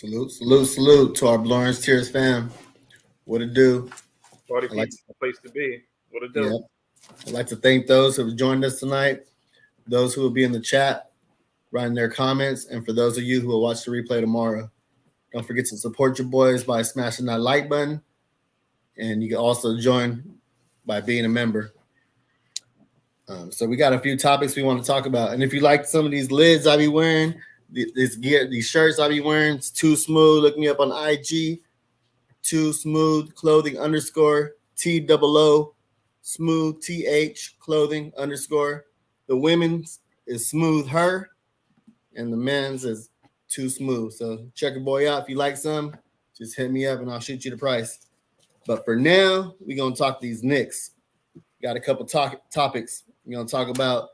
Salute to our Blorange Tears fam. What it do? Party I like people, a place to be. What it yeah. do? I'd like to thank those who have joined us tonight, those who will be in the chat, writing their comments, and for those of you who will watch the replay tomorrow. Don't forget to support your boys by smashing that like button, and you can also join by being a member. So we got a few topics we want to talk about, and if you like some of these lids I be wearing, this gear, these shirts I be wearing, it's too smooth. Look me up on IG. Too smooth clothing underscore TOO smooth TH clothing underscore. The women's is smooth her, and the men's is too smooth. So check your boy out. If you like some, just hit me up and I'll shoot you the price. But for now, we're gonna talk these Knicks. Got a couple topics. We're gonna talk about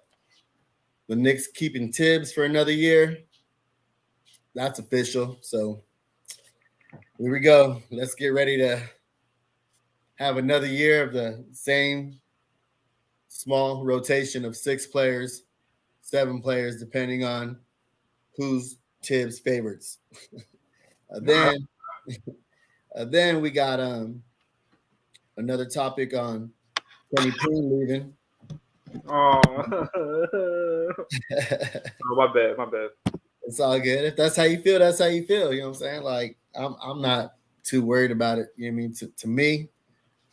the Knicks keeping Tibbs for another year. That's official. So here we go. Let's get ready to have another year of the same small rotation of 6 players, 7 players, depending on who's Tibbs' favorites. Then we got another topic on Kenny Payne leaving. Oh, my bad. It's all good. If that's how you feel, that's how you feel. You know what I'm saying? Like I'm not too worried about it. You know what I mean? To me,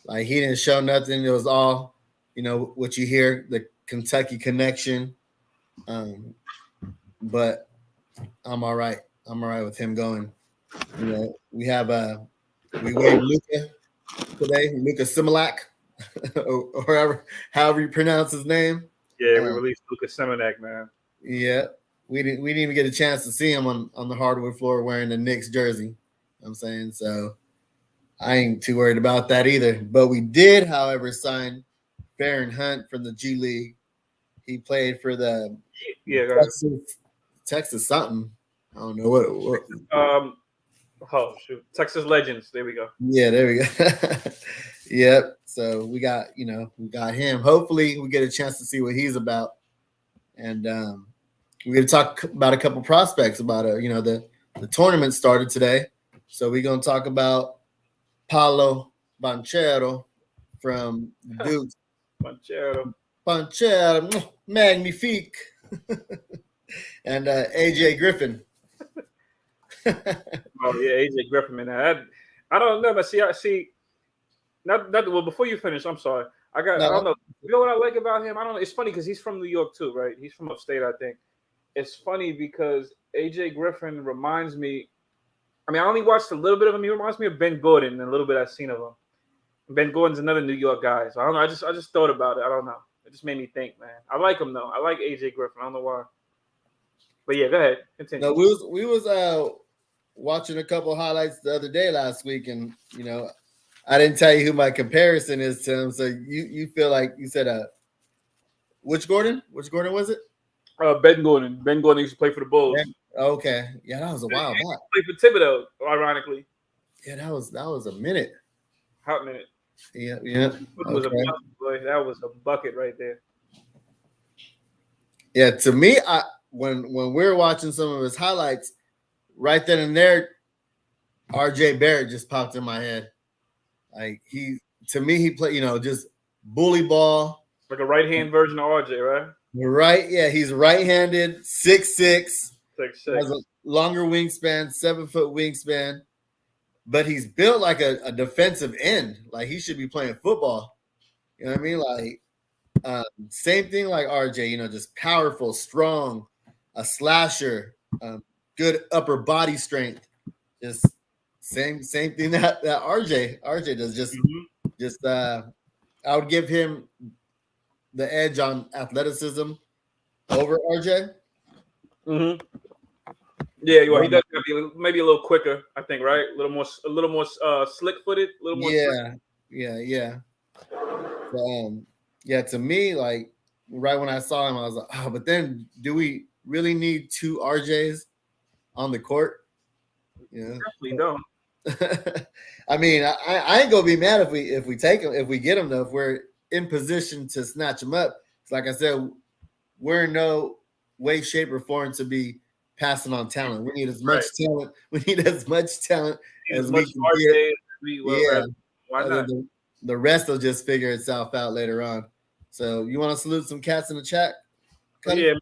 like he didn't show nothing. It was all, what you hear, the Kentucky connection. But I'm all right. I'm all right with him going. We have we waived Luka today, Luka Similak, or however you pronounce his name. Yeah, we released Luka Simonak, man. Yeah. We didn't even get a chance to see him on the hardwood floor wearing the Knicks jersey. You know what I'm saying? So I ain't too worried about that either. But we did, however, sign Farron Hunt from the G League. He played for the Texas something. I don't know what. Texas Legends. There we go. Yeah, there we go. Yep. So we got him. Hopefully we get a chance to see what he's about. And we're going to talk about a couple prospects about the tournament started today. So we're going to talk about Paolo Banchero from Duke. Banchero, magnifique. And AJ Griffin. Oh yeah, AJ Griffin, man. I don't know, but see. Not well. Before you finish, I'm sorry. I don't know. You know what I like about him? I don't know. It's funny because he's from New York too, right? He's from upstate, I think. It's funny because AJ Griffin reminds me. I mean, I only watched a little bit of him. He reminds me of Ben Gordon and a little bit I've seen of him. Ben Gordon's another New York guy, so I don't know. I just thought about it. I don't know. It just made me think, man. I like him though. I like AJ Griffin. I don't know why. But yeah, go ahead. Continue. No, we was watching a couple highlights the other day last week, and I didn't tell you who my comparison is to him. So you feel like you said which Gordon? Which Gordon was it? Ben Gordon. Ben Gordon used to play for the Bulls. Okay, yeah, that was a while back. He played for Thibodeau, ironically. Yeah, that was a minute. Hot minute. Yeah. That was a bucket right there. Yeah, to me, when we were watching some of his highlights, right then and there, RJ Barrett just popped in my head. Like he played, just bully ball. Like a right-hand version of RJ, right? Right, yeah, he's right-handed, 6'6", 6'6", has a longer wingspan, 7-foot wingspan, but he's built like a defensive end. Like he should be playing football. You know what I mean? Like same thing like RJ. Just powerful, strong, a slasher, good upper body strength. Just same thing that RJ does. Just I would give him the edge on athleticism over RJ. Mm-hmm. Yeah, well, he does be maybe a little quicker, I think, right? A little more slick-footed, a little more. Yeah. So, to me, like right when I saw him, I was like, oh, but then do we really need 2 RJs on the court? Definitely don't. I mean, I ain't gonna be mad if we take him, if we get him though, if we're in position to snatch him up. Like I said, we're in no way, shape, or form to be passing on talent. We need as much talent. We need as much talent as we can get. Yeah. Why not? The rest will just figure itself out later on. So you want to salute some cats in the chat? Yeah,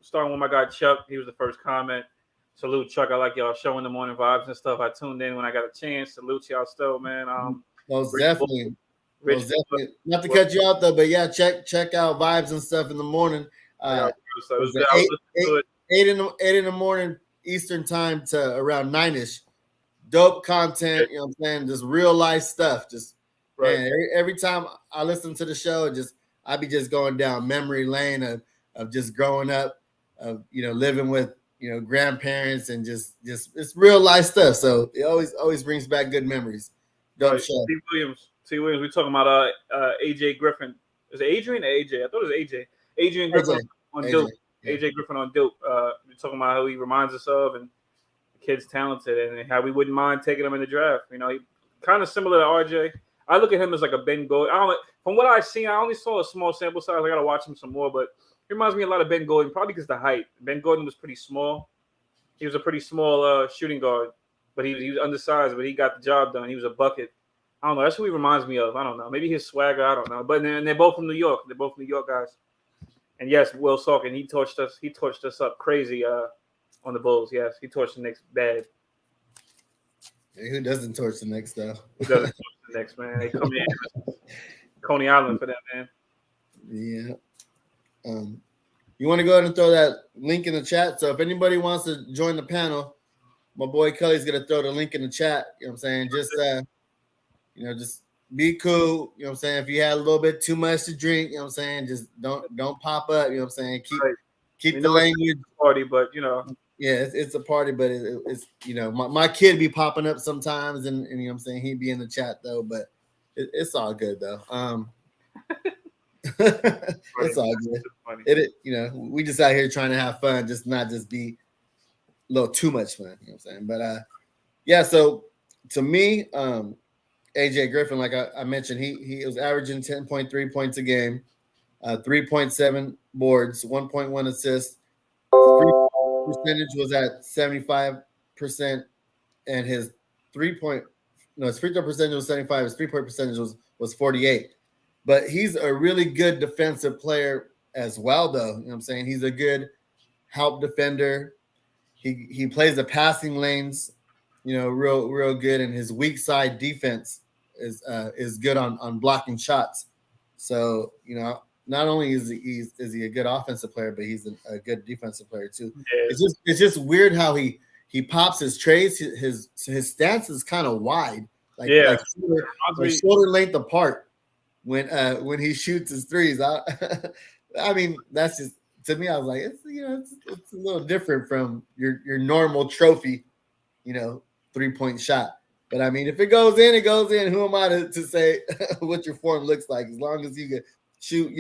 starting with my guy Chuck. He was the first comment. Salute Chuck. I like y'all showing the morning vibes and stuff. I tuned in when I got a chance. Salute y'all still, man. Most definitely. Not to cut you out though, but yeah, check out vibes and stuff in the morning. 8 in the morning Eastern time to around 9ish. Dope content, you know what I'm saying? Just real life stuff. Just man, every time I listen to the show, I be just going down memory lane of just growing up, of living with grandparents and just it's real life stuff. So it always brings back good memories. Dope show. T. Williams, we talking about AJ Griffin. Is it Adrian or AJ? I thought it was AJ. Adrian Griffin on Dope. Yeah. AJ Griffin on Dope. We're talking about how he reminds us of and the kid's talented and how we wouldn't mind taking him in the draft. He kind of similar to RJ. I look at him as like a Ben Gordon. From what I've seen, I only saw a small sample size. I got to watch him some more, but he reminds me a lot of Ben Gordon, probably because the height. Ben Gordon was pretty small. He was a pretty small shooting guard, but he was undersized, but he got the job done. He was a bucket. I don't know. That's who he reminds me of. I don't know. Maybe his swagger. I don't know. But they're both from New York. They're both New York guys. And yes, Will Salkin, he torched us up crazy on the Bulls. Yes, he torched the Knicks bad. Hey, who doesn't torch the Knicks though? Who doesn't torch the Knicks, man? They come in Coney Island for that, man. Yeah. You want to go ahead and throw that link in the chat? So if anybody wants to join the panel, my boy Kelly's gonna throw the link in the chat. You know what I'm saying? Just just be cool. You know what I'm saying? If you had a little bit too much to drink, you know what I'm saying? Just don't pop up. You know what I'm saying? Keep the language party, but yeah, it's a party, but it's my kid be popping up sometimes, and you know what I'm saying, he'd be in the chat though, but it's all good though. It's all good. We just out here trying to have fun, not just be a little too much fun. You know what I'm saying? But yeah. So to me, AJ Griffin, like I mentioned, he was averaging 10.3 points a game, 3.7 boards, 1.1 assists. Percentage was at 75%, and his free throw percentage was 75. His 3-point percentage was 48. But he's a really good defensive player as well, though. You know what I'm saying? He's a good help defender. He plays the passing lanes, real good, and his weak side defense is good on blocking shots. So, not only is he a good offensive player, but he's a good defensive player too. Yeah. It's just weird how he pops his trays. His stance is kind of wide, like shoulder length apart when he shoots his threes. I mean, that's just, to me, I was like, it's a little different from your normal trophy, 3-point shot. But I mean, if it goes in, it goes in. Who am I to say what your form looks like? As long as you can shoot,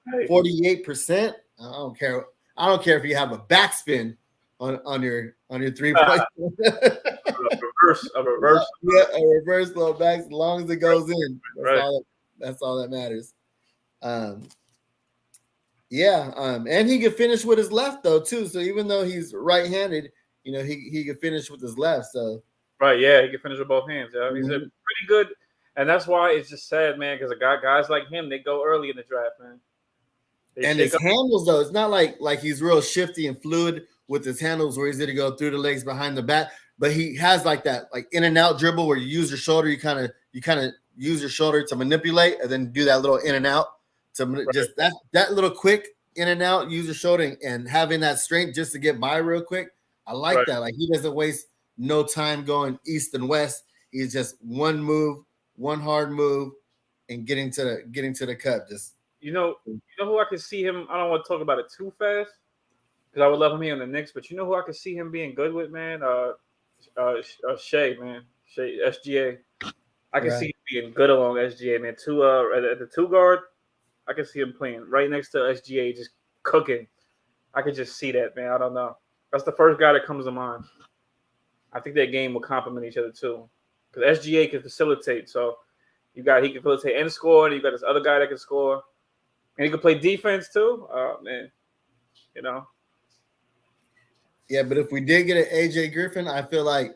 48%. I don't care. I don't care if you have a backspin on your 3-point. a reverse. Yeah, a reverse low back. As long as it goes in, that's all that matters. And he could finish with his left though too. So even though he's right-handed, he could finish with his left. So he can finish with both hands. Yeah, he's pretty good. And that's why it's just sad, man, because guys like him, they go early in the draft, man. And his handles, though, it's not like he's real shifty and fluid with his handles where he's going to go through the legs behind the back. But he has like that in and out dribble where you use your shoulder, you kind of use your shoulder to manipulate and then do that little in and out to just that little quick in and out, use your shoulder and having that strength just to get by real quick. I like that. Like he doesn't waste no time going east and west. He's just one move, one hard move, and getting to the cup. Just who I could see him. I don't want to talk about it too fast because I would love him here in the Knicks. But who I could see him being good with, man. Shea, man. Shea, SGA. I can see him being good along SGA, man. At the 2 guard, I can see him playing right next to SGA, just cooking. I could just see that, man. I don't know. That's the first guy that comes to mind. I think that game will complement each other too, because SGA can facilitate. So he can facilitate and score. And you got this other guy that can score, and he can play defense too. Oh man, Yeah, but if we did get an AJ Griffin, I feel like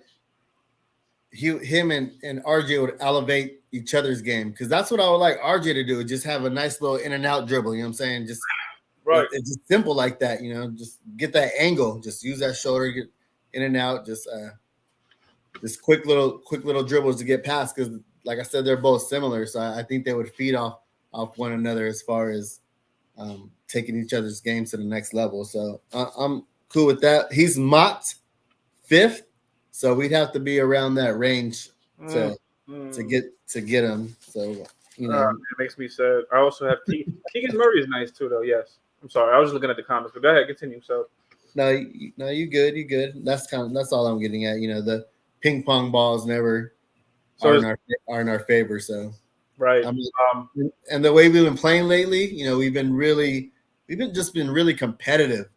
him and RJ would elevate each other's game because that's what I would like RJ to do. Just have a nice little in and out dribble. You know what I'm saying? Just Right. it's just simple like that. You know, just get that angle. Just use that shoulder, get in and out. Just quick little dribbles to get past because, like I said, they're both similar. So I think they would feed off one another as far as taking each other's games to the next level. So I'm cool with that. He's mocked 5th. So we'd have to be around that range to get him. So you know, it makes me sad. I also have Keegan Murray is nice too, though. Yes, I'm sorry, I was looking at the comments, but go ahead, continue. So no, you good, you good. That's all I'm getting at. You know, the ping pong balls never are in our favor. So right. I mean, and the way we've been playing lately, you know, we've been really competitive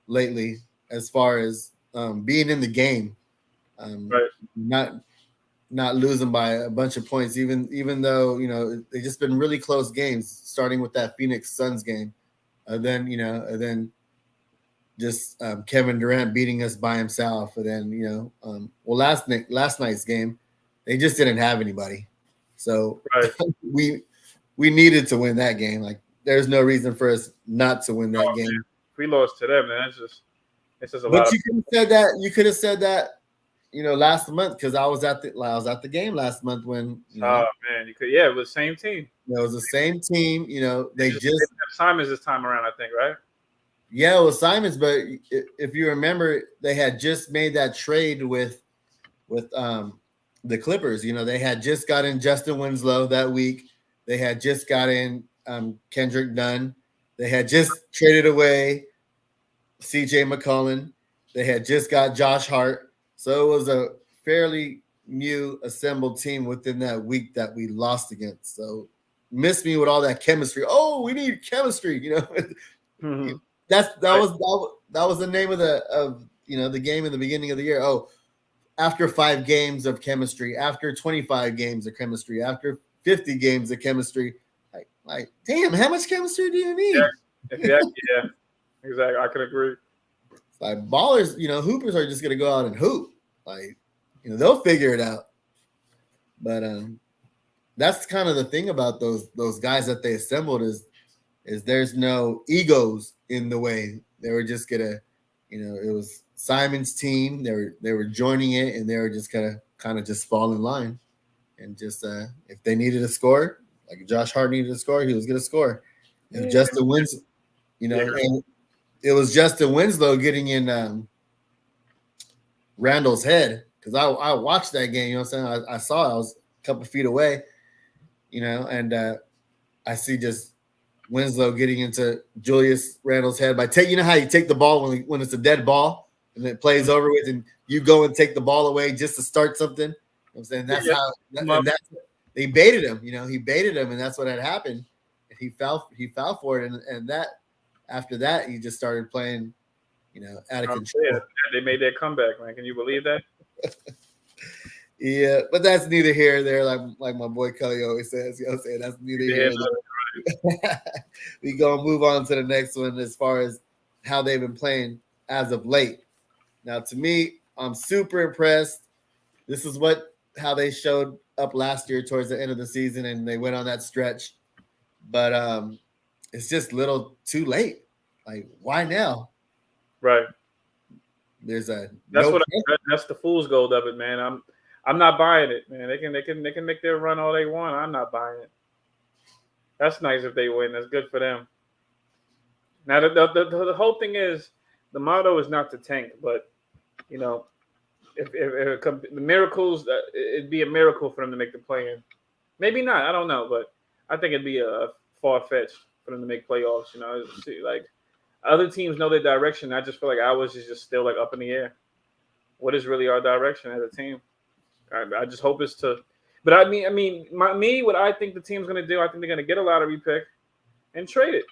lately as far as being in the game. Right. Not losing by a bunch of points, even though, you know, they've just been really close games, starting with that Phoenix Suns game. Then just Kevin Durant beating us by himself. And then, you know, last night's game, they just didn't have anybody. So right. we needed to win that game. Like, there's no reason for us not to win that game. Man. If we lost to them, man, it's just a but lot. You could have said that, you know, last month because I was at the game last month when. You know, man, you could. Yeah, it was the same team. It was the same team. You know, they just have Simons this time around, I think, right? Yeah, it was Simons, but if you remember, they had just made that trade with the Clippers. You know, they had just got in Justin Winslow that week. They had just got in Kendrick Nunn. They had just traded away CJ McCollum. They had just got Josh Hart. So it was a fairly new assembled team within that week that we lost against. So miss me with all that chemistry. Oh, we need chemistry, you know. Mm-hmm. That was the name of the game in the beginning of the year. Oh, after 5 games of chemistry, after 25 games of chemistry, after 50 games of chemistry, like damn, how much chemistry do you need? Yeah, exactly. I can agree. It's like ballers, you know, hoopers are just gonna go out and hoop. Like, you know, they'll figure it out. But that's kind of the thing about those guys that they assembled is there's no egos in the way. They were just gonna, you know, it was Simon's team. They were joining it, and they were just gonna kind of just fall in line, and just if they needed a score, like Josh Hart needed a score, he was gonna score. If Justin wins, you know, and it was Justin Winslow getting in Randall's head because I watched that game. You know what I'm saying? I saw it. I was a couple feet away, you know, and I see just Winslow getting into Julius Randle's head by you know how you take the ball when it's a dead ball and it plays over with, and you go and take the ball away just to start something. You know what I'm saying? That's how they baited him. You know, he baited him, and that's what had happened. And he fell for it, and that after that he just started playing, you know, out of control. Yeah, they made their comeback, man. Can you believe that? Yeah, but that's neither here nor there. Like my boy Kelly always says, you know what I'm saying? That's neither here nor there. We gonna move on to the next one as far as how they've been playing as of late. Now, to me, I'm super impressed. This is how they showed up last year towards the end of the season, and they went on that stretch. But it's just a little too late. Like, why now? Right. There's that's the fool's gold of it, man. I'm not buying it, man. They can make their run all they want. I'm not buying it. That's nice if they win. That's good for them. Now the whole thing is the motto is not to tank, but you know, if the miracles, it'd be a miracle for them to make the play-in. Maybe not. I don't know, but I think it'd be a far-fetched for them to make playoffs. You know, like other teams know their direction. I just feel like ours is just still like up in the air. What is really our direction as a team? I just hope it's to. But I mean, what I think the team's going to do, I think they're going to get a lottery pick and trade it.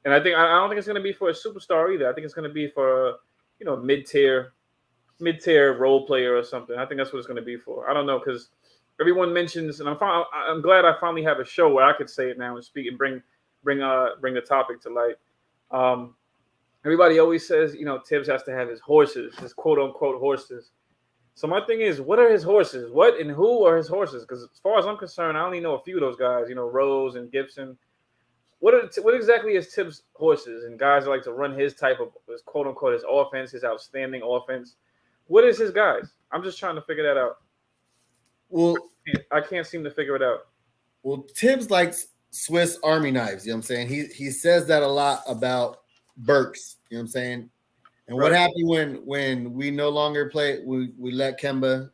And I don't think it's going to be for a superstar either. I think it's going to be for a, you know, mid-tier role player or something. I think that's what it's going to be for. I don't know, because everyone mentions, and I'm glad I finally have a show where I could say it now and speak and bring the topic to light. everybody always says, Tibbs has to have his horses, his quote unquote horses. So my thing is, what are his horses? What and who are his horses? Because as far as I'm concerned, I only know a few of those guys. Rose and Gibson. What exactly is Tibbs' horses and guys that like to run his type of his quote unquote his offense, his outstanding offense? What is his guys? I'm just trying to figure that out. Well, I can't seem to figure it out. Well, Tibbs likes Swiss Army knives. You know what I'm saying? He says that a lot about Burks. You know what I'm saying? And what happened when we no longer play? We let Kemba,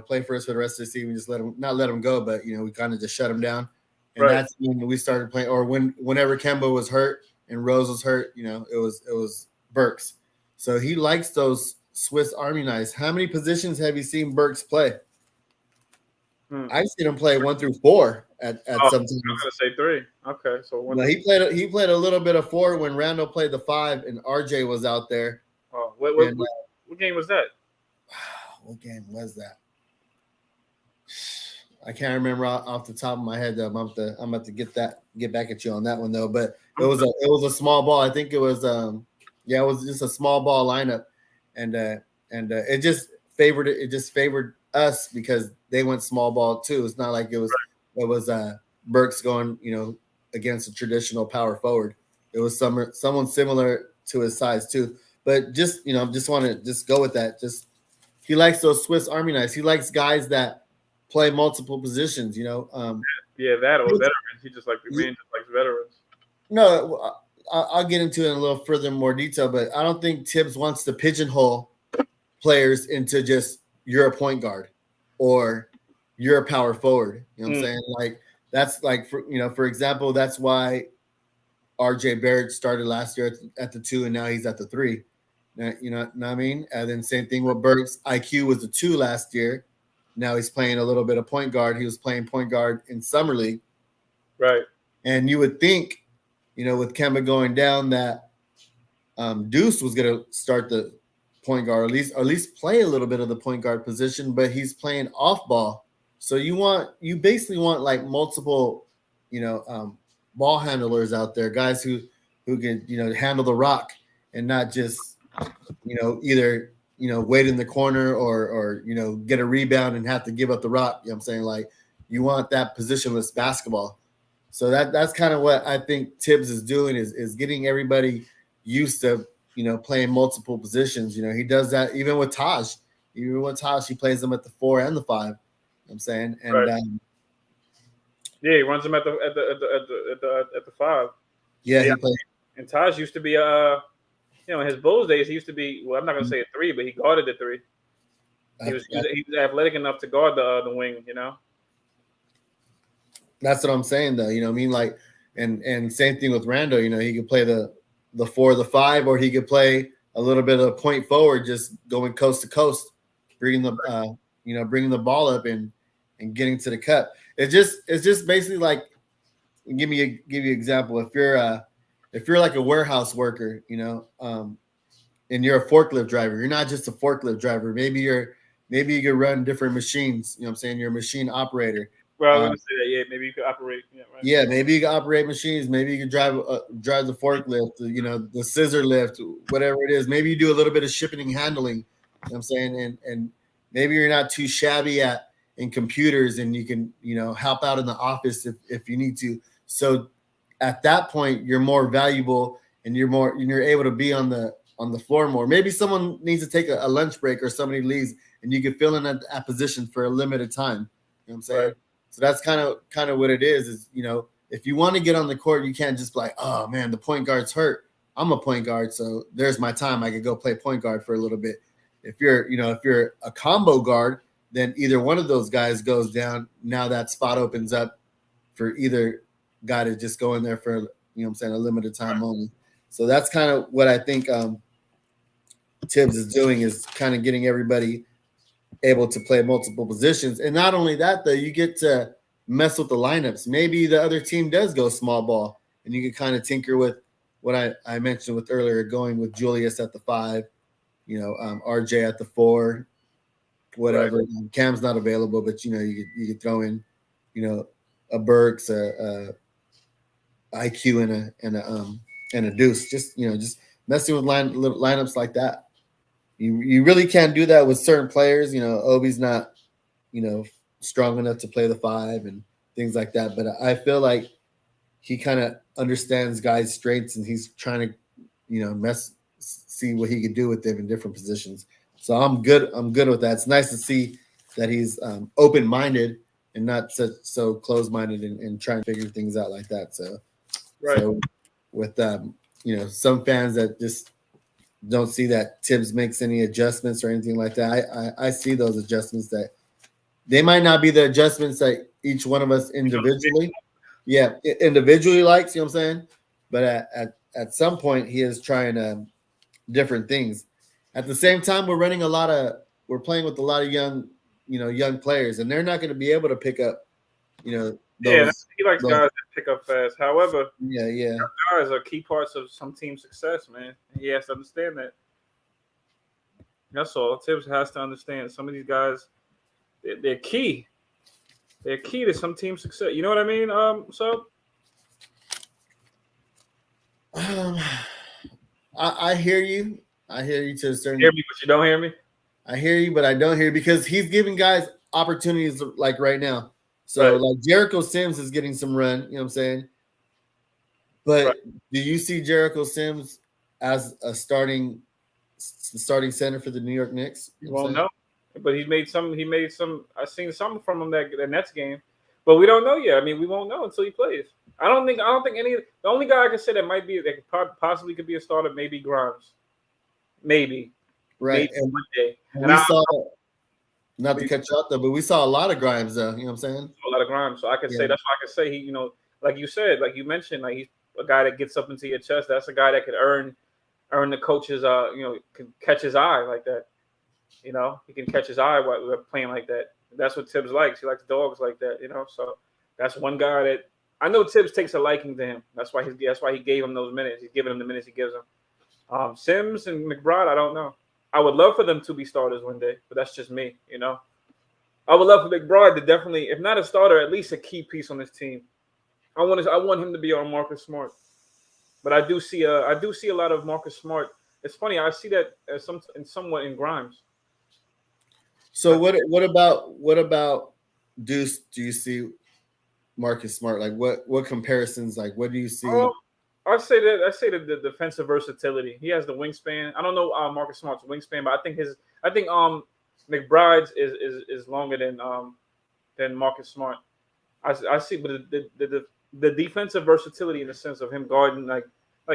play for us for the rest of the season. We just not let him go, but we kind of just shut him down. And that's when we started playing. Or whenever Kemba was hurt and Rose was hurt, it was Burks. So he likes those Swiss Army knives. How many positions have you seen Burks play? I've seen him play 1 through 4 at some times. I was gonna say 3. Okay, so he played a little bit of 4 when Randall played the 5 and RJ was out there. Oh, what game was that? What game was that? I can't remember off the top of my head. Though. I'm about to get back at you on that one though. But it was a small ball. I think it was it was just a small ball lineup, and it just favored us because they went small ball too. It's not like it was Burks going against a traditional power forward. It was someone similar to his size too. But just want to just go with that. Just he likes those Swiss Army knives. He likes guys that play multiple positions. That or veterans. He just likes veterans. No, I'll get into it in a little further more detail, but I don't think Tibbs wants to pigeonhole players into just you're a point guard or you're a power forward. You know what I'm saying? Like that's like for example, that's why RJ Barrett started last year at the 2 and now he's at the 3. You know what I mean? And then same thing with Burks. IQ was the 2 last year. Now he's playing a little bit of point guard. He was playing point guard in summer league. Right. And you would think, with Kemba going down that Deuce was going to start the point guard, or at least play a little bit of the point guard position, but he's playing off ball. So you basically want like multiple, ball handlers out there, guys who can, handle the rock and not just, either, wait in the corner or get a rebound and have to give up the rock. You know what I'm saying? Like you want that positionless basketball. So that's kind of what I think Tibbs is doing is getting everybody used to, playing multiple positions. He does that even with Taj. Even with Taj, he plays them at the 4 and the 5. You know what I'm saying? And he runs them at the 5. Yeah, he plays. And Taj used to be in his Bulls days, he used to be, well, I'm not going to say a 3, but he guarded the 3. He was athletic enough to guard the wing, That's what I'm saying, though. I mean? Like, and same thing with Randall. He could play the 4, the 5, or he could play a little bit of point forward, just going coast to coast, bringing the ball up and getting to the cup. It's just basically like, give you an example. If you're like a warehouse worker, and you're a forklift driver, you're not just a forklift driver. Maybe you could run different machines. What I'm saying? You're a machine operator. Well, I was going to say that. Yeah, maybe you could operate. Yeah, right. Yeah, maybe you can operate machines. Maybe you can drive the forklift, the scissor lift, whatever it is. Maybe you do a little bit of shipping and handling. You know what I'm saying? And maybe you're not too shabby in computers, and you can help out in the office if you need to. So at that point, you're more valuable, and you're able to be on the floor more. Maybe someone needs to take a lunch break, or somebody leaves, and you can fill in that position for a limited time. You know what I'm saying? Right. So that's kind of what it is, if you want to get on the court, you can't just be like, oh man, the point guard's hurt. I'm a point guard, so there's my time. I could go play point guard for a little bit. If you're a combo guard, then either one of those guys goes down. Now that spot opens up for either guy to just go in there for, a limited time only. So that's kind of what I think Tibbs is doing, is kind of getting everybody able to play multiple positions. And not only that, though, you get to mess with the lineups. Maybe the other team does go small ball, and you can kind of tinker with what I mentioned with earlier, going with Julius at the 5, RJ at the 4, whatever. Right. Cam's not available, but you could throw in, a Burks, a IQ, and a and a Deuce. Just messing with lineups like that. You really can't do that with certain players. Obi's not strong enough to play the 5 and things like that. But I feel like he kind of understands guys' strengths and he's trying to see what he could do with them in different positions. So I'm good with that. It's nice to see that he's open-minded and not so closed-minded and trying to figure things out like that. So, right. So with some fans that just don't see that Tibbs makes any adjustments or anything like that, I see those adjustments that they might not be the adjustments that each one of us individually likes, you know what I'm saying? But at some point he is trying different things. At the same time, we're playing with a lot of young players, and they're not going to be able to pick up, those, he likes guys that pick up fast. However, yeah, guys are key parts of some team success, man. He has to understand that. That's all. Tibbs has to understand. Some of these guys, they're key. They're key to some team success. You know what I mean? I hear you. I hear you to a certain. Hear me, but you don't hear me. I hear you, but I don't hear you because he's giving guys opportunities like right now. So right. Like Jericho Sims is getting some run. You know what I'm saying? But do you see Jericho Sims as a starting center for the New York Knicks? Well, no, but he made some. I've seen some from him that Nets game, but we don't know yet. I mean, we won't know until he plays. I don't think any. The only guy I can say that might be that could possibly could be a starter, maybe Grimes, maybe. Right. Maybe one day. And we saw. Not to cut you out though, but we saw a lot of Grimes though. You know what I'm saying? A lot of Grimes. So I can say that's why I can say he. Like you said, like you mentioned, like he's a guy that gets up into your chest. That's a guy that could earn the coach's can catch his eye like that. He can catch his eye while we're playing like that. That's what Tibbs likes. He likes dogs like that. So that's one guy that I know Tibbs takes a liking to him. That's why he gave him those minutes. He's giving him the minutes he gives him. Sims and McBride, I don't know. I would love for them to be starters one day, but that's just me. I would love for McBride to definitely, if not a starter, at least a key piece on this team. I want him to be on Marcus Smart, but I do see a lot of Marcus Smart. It's funny, I see that as somewhat in Grimes. So what about Deuce? Do you see Marcus Smart? Like what comparisons? Like what do you see? I say that the defensive versatility. He has the wingspan. I don't know Marcus Smart's wingspan, but I think McBride's is longer than Marcus Smart. I see, but the defensive versatility in the sense of him guarding like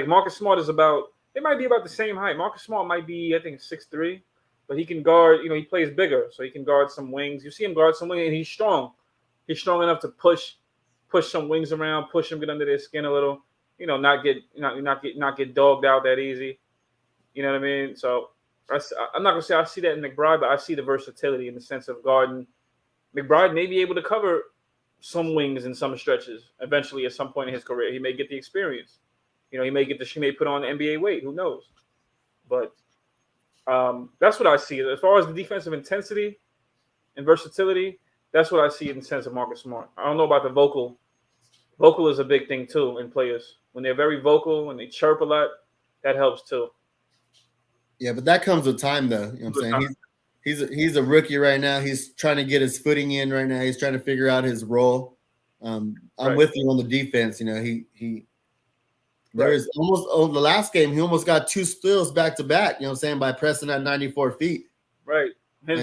Marcus Smart is they might be about the same height. Marcus Smart might be, I think, 6'3", but he can guard. He plays bigger, so he can guard some wings. You see him guard some wings, and he's strong. He's strong enough to push some wings around, push them, get under their skin a little. Not get dogged out that easy. You know what I mean? So I'm not gonna say I see that in McBride, but I see the versatility in the sense of guarding. McBride may be able to cover some wings in some stretches. Eventually, at some point in his career, he may get the experience. He may put on the NBA weight. Who knows? But that's what I see as far as the defensive intensity and versatility. That's what I see in the sense of Marcus Smart. I don't know about the vocal. Vocal is a big thing too in players. When they're very vocal and they chirp a lot, that helps too. Yeah, but that comes with time though. You know what I'm saying? He's a rookie right now. He's trying to get his footing in right now. He's trying to figure out his role. I'm with you on the defense. There's almost the last game, he almost got 2 steals back to back, you know what I'm saying, by pressing at 94 feet. Right. I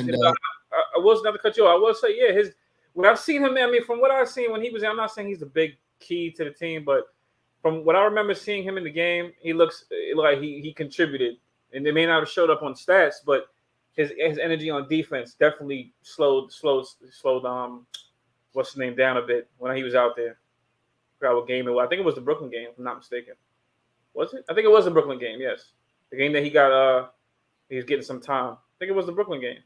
was not to cut you off. I will say, when I've seen him, I mean, from what I've seen when he was, I'm not saying he's a big key to the team, but from what I remember seeing him in the game, he looks like he contributed. And they may not have showed up on stats, but his energy on defense definitely slowed what's his name down a bit when he was out there. I forgot what game it was. I think it was the Brooklyn game, if I'm not mistaken. Was it? I think it was the Brooklyn game, yes. The game that he got he was getting some time. I think it was the Brooklyn game.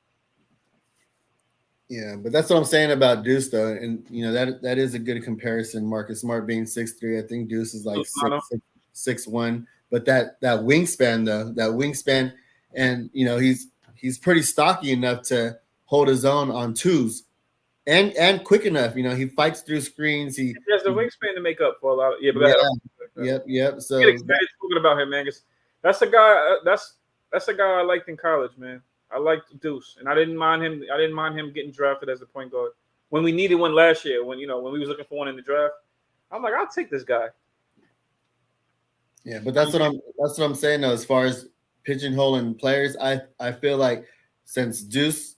Yeah, but that's what I'm saying about Deuce, though. And, that is a good comparison. Marcus Smart being 6'3", I think Deuce is like 6'1". But that wingspan, though, and, he's pretty stocky enough to hold his own on twos and quick enough. He fights through screens. He has the wingspan to make up for a lot of – Yep. So get excited talking about him, man. 'Cause that's a guy. That's a guy I liked in college, man. I liked Deuce, and I didn't mind him. I didn't mind him getting drafted as a point guard when we needed one last year. When when we was looking for one in the draft, I'm like, I'll take this guy. Yeah, but that's what I'm saying though. As far as pigeonholing players, I feel like since Deuce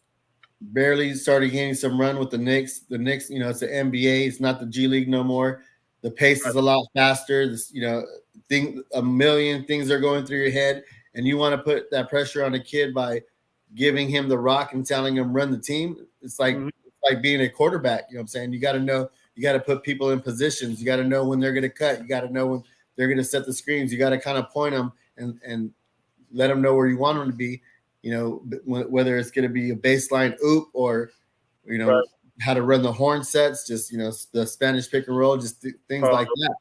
barely started getting some run with the Knicks, it's the NBA, it's not the G League no more. The pace is a lot faster. A million things are going through your head, and you want to put that pressure on a kid by giving him the rock and telling him run the team. It's like being a quarterback. You know what I'm saying? You got to know. You got to put people in positions. You got to know when they're going to cut. You got to know when they're going to set the screens. You got to kind of point them and let them know where you want them to be. Whether it's going to be a baseline oop or, how to run the horn sets, just, the Spanish pick and roll, just things like that.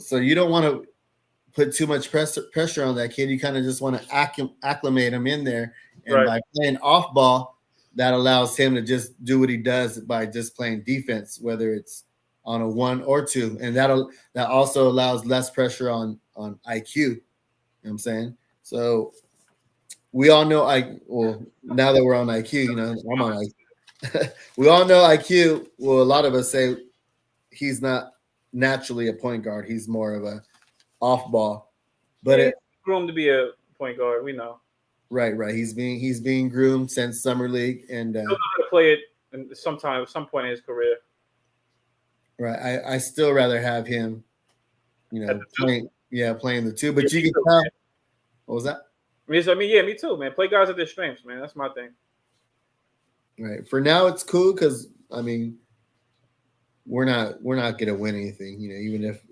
So you don't want to put too much pressure on that kid. You kind of just want to acclimate him in there. And by playing off ball, that allows him to just do what he does by just playing defense, whether it's on a 1 or 2. And that also allows less pressure on IQ. You know what I'm saying? So we all know now that we're on IQ, I'm on IQ. We all know IQ. Well, a lot of us say he's not naturally a point guard. He's more of a off ball. But he's groomed to be a point guard. We know. Right. He's being groomed since summer league, and he'll know how to play it at some point in his career. Right. I still rather have him, playing the 2. But you can tell. What was that? Me too, man. Play guys at their strengths, man. That's my thing. Right. For now, it's cool because we're not gonna win anything.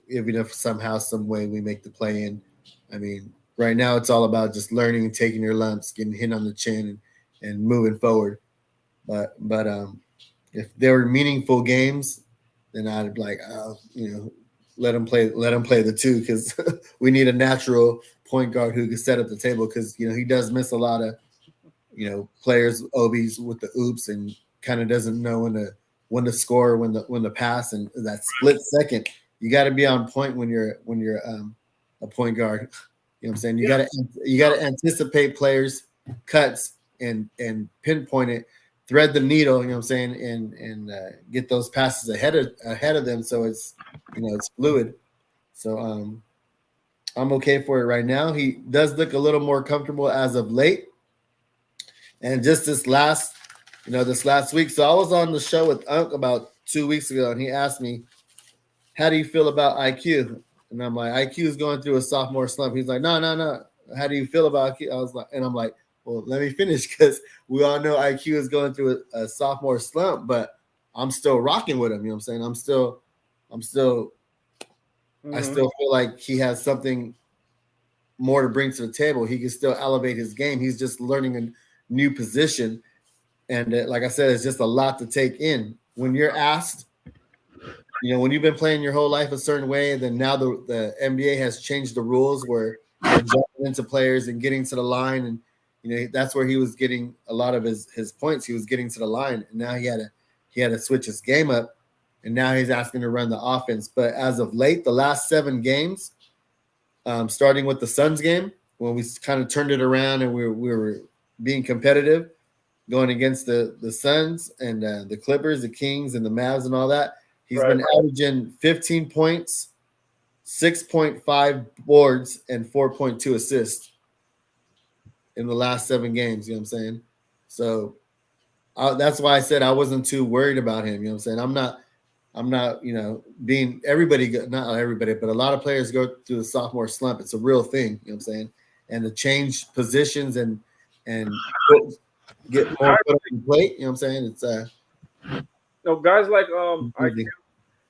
Even if somehow, some way we make the play in. Right now it's all about just learning and taking your lumps, getting hit on the chin, and moving forward. But if there were meaningful games, then I'd be like, let him play the 2 because we need a natural point guard who can set up the table because he does miss a lot of players, OBs with the oops, and kind of doesn't know when to score, when to pass, and that split second. You got to be on point when you're a point guard. You know what I'm saying? You got to anticipate players' cuts and pinpoint it, thread the needle. You know what I'm saying? And get those passes ahead of them, so it's it's fluid. So I'm okay for it right now. He does look a little more comfortable as of late, and just this last week. So I was on the show with Unc about 2 weeks ago, and he asked me, "How do you feel about IQ?" And I'm like, IQ is going through a sophomore slump. He's like, no. How do you feel about IQ? I'm like, well, let me finish because we all know IQ is going through a sophomore slump, but I'm still rocking with him. You know what I'm saying? I still feel like he has something more to bring to the table. He can still elevate his game. He's just learning a new position. And like I said, it's just a lot to take in. When you're asked, when you've been playing your whole life a certain way, and then now the NBA has changed the rules where they're jumping into players and getting to the line, and that's where he was getting a lot of his points. He was getting to the line, and now he had to switch his game up, and now he's asking to run the offense. But as of late, the last 7 games, starting with the Suns game, when we kind of turned it around and we were being competitive, going against the Suns and the Clippers, the Kings, and the Mavs and all that. He's been averaging 15 points, 6.5 boards, and 4.2 assists in the last 7 games. You know what I'm saying? So that's why I said I wasn't too worried about him. You know what I'm saying? I'm not, being everybody, not everybody, but a lot of players go through the sophomore slump. It's a real thing. You know what I'm saying? And to change positions and get more put on the plate. You know what I'm saying? It's guys like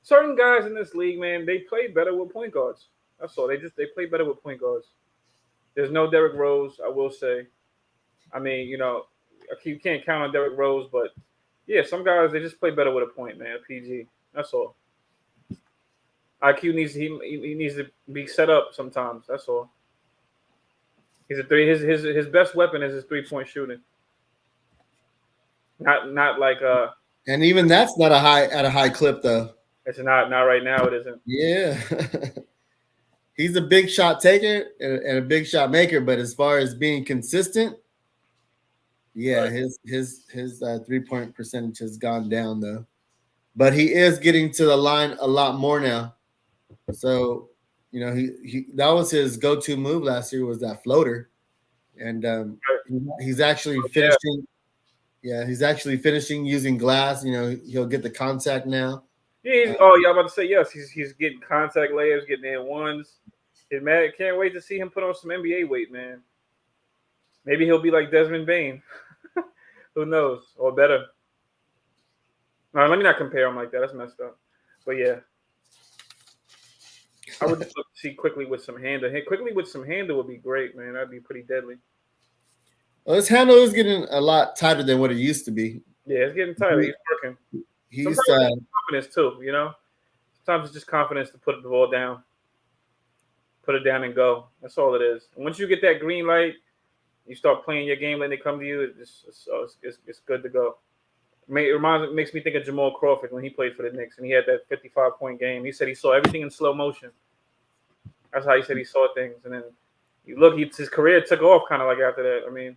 certain guys in this league, man, they play better with point guards. That's all. They play better with point guards. There's no Derrick Rose, I will say. You can't count on Derrick Rose, but yeah, some guys they just play better with a point, man. A PG. That's all. IQ needs to be set up sometimes. That's all. He's a 3. His best weapon is his 3-point shooting. Not like And even that's not at a high clip though. It's not right now. It isn't. Yeah. He's a big shot taker and a big shot maker, but as far as being consistent, yeah, Right. his 3-point percentage has gone down though. But he is getting to the line a lot more now. So, you know, he that was his go-to move last year was that floater, and he's actually finishing. Yeah, he's actually finishing using glass. You know, he'll get the contact now. Yeah. I'm about to say yes. He's getting contact layers, getting in ones. Man, can't wait to see him put on some NBA weight, man. Maybe he'll be like Desmond Bain. Who knows? Or better. No, let me not compare him like that. That's messed up. But yeah. I would just look to see quickly with some handle. Quickly with some handle would be great, man. That'd be pretty deadly. Well, his handle is getting a lot tighter than what it used to be. Yeah, it's getting tighter. He's working. He's sometimes it's confidence too, you know? Sometimes it's just confidence to put the ball down. Put it down and go. That's all it is. And once you get that green light, you start playing your game, letting it come to you, it's good to go. It makes me think of Jamal Crawford when he played for the Knicks and he had that 55-point game. He said he saw everything in slow motion. That's how he said he saw things. And then you look, his career took off kind of like after that. I mean,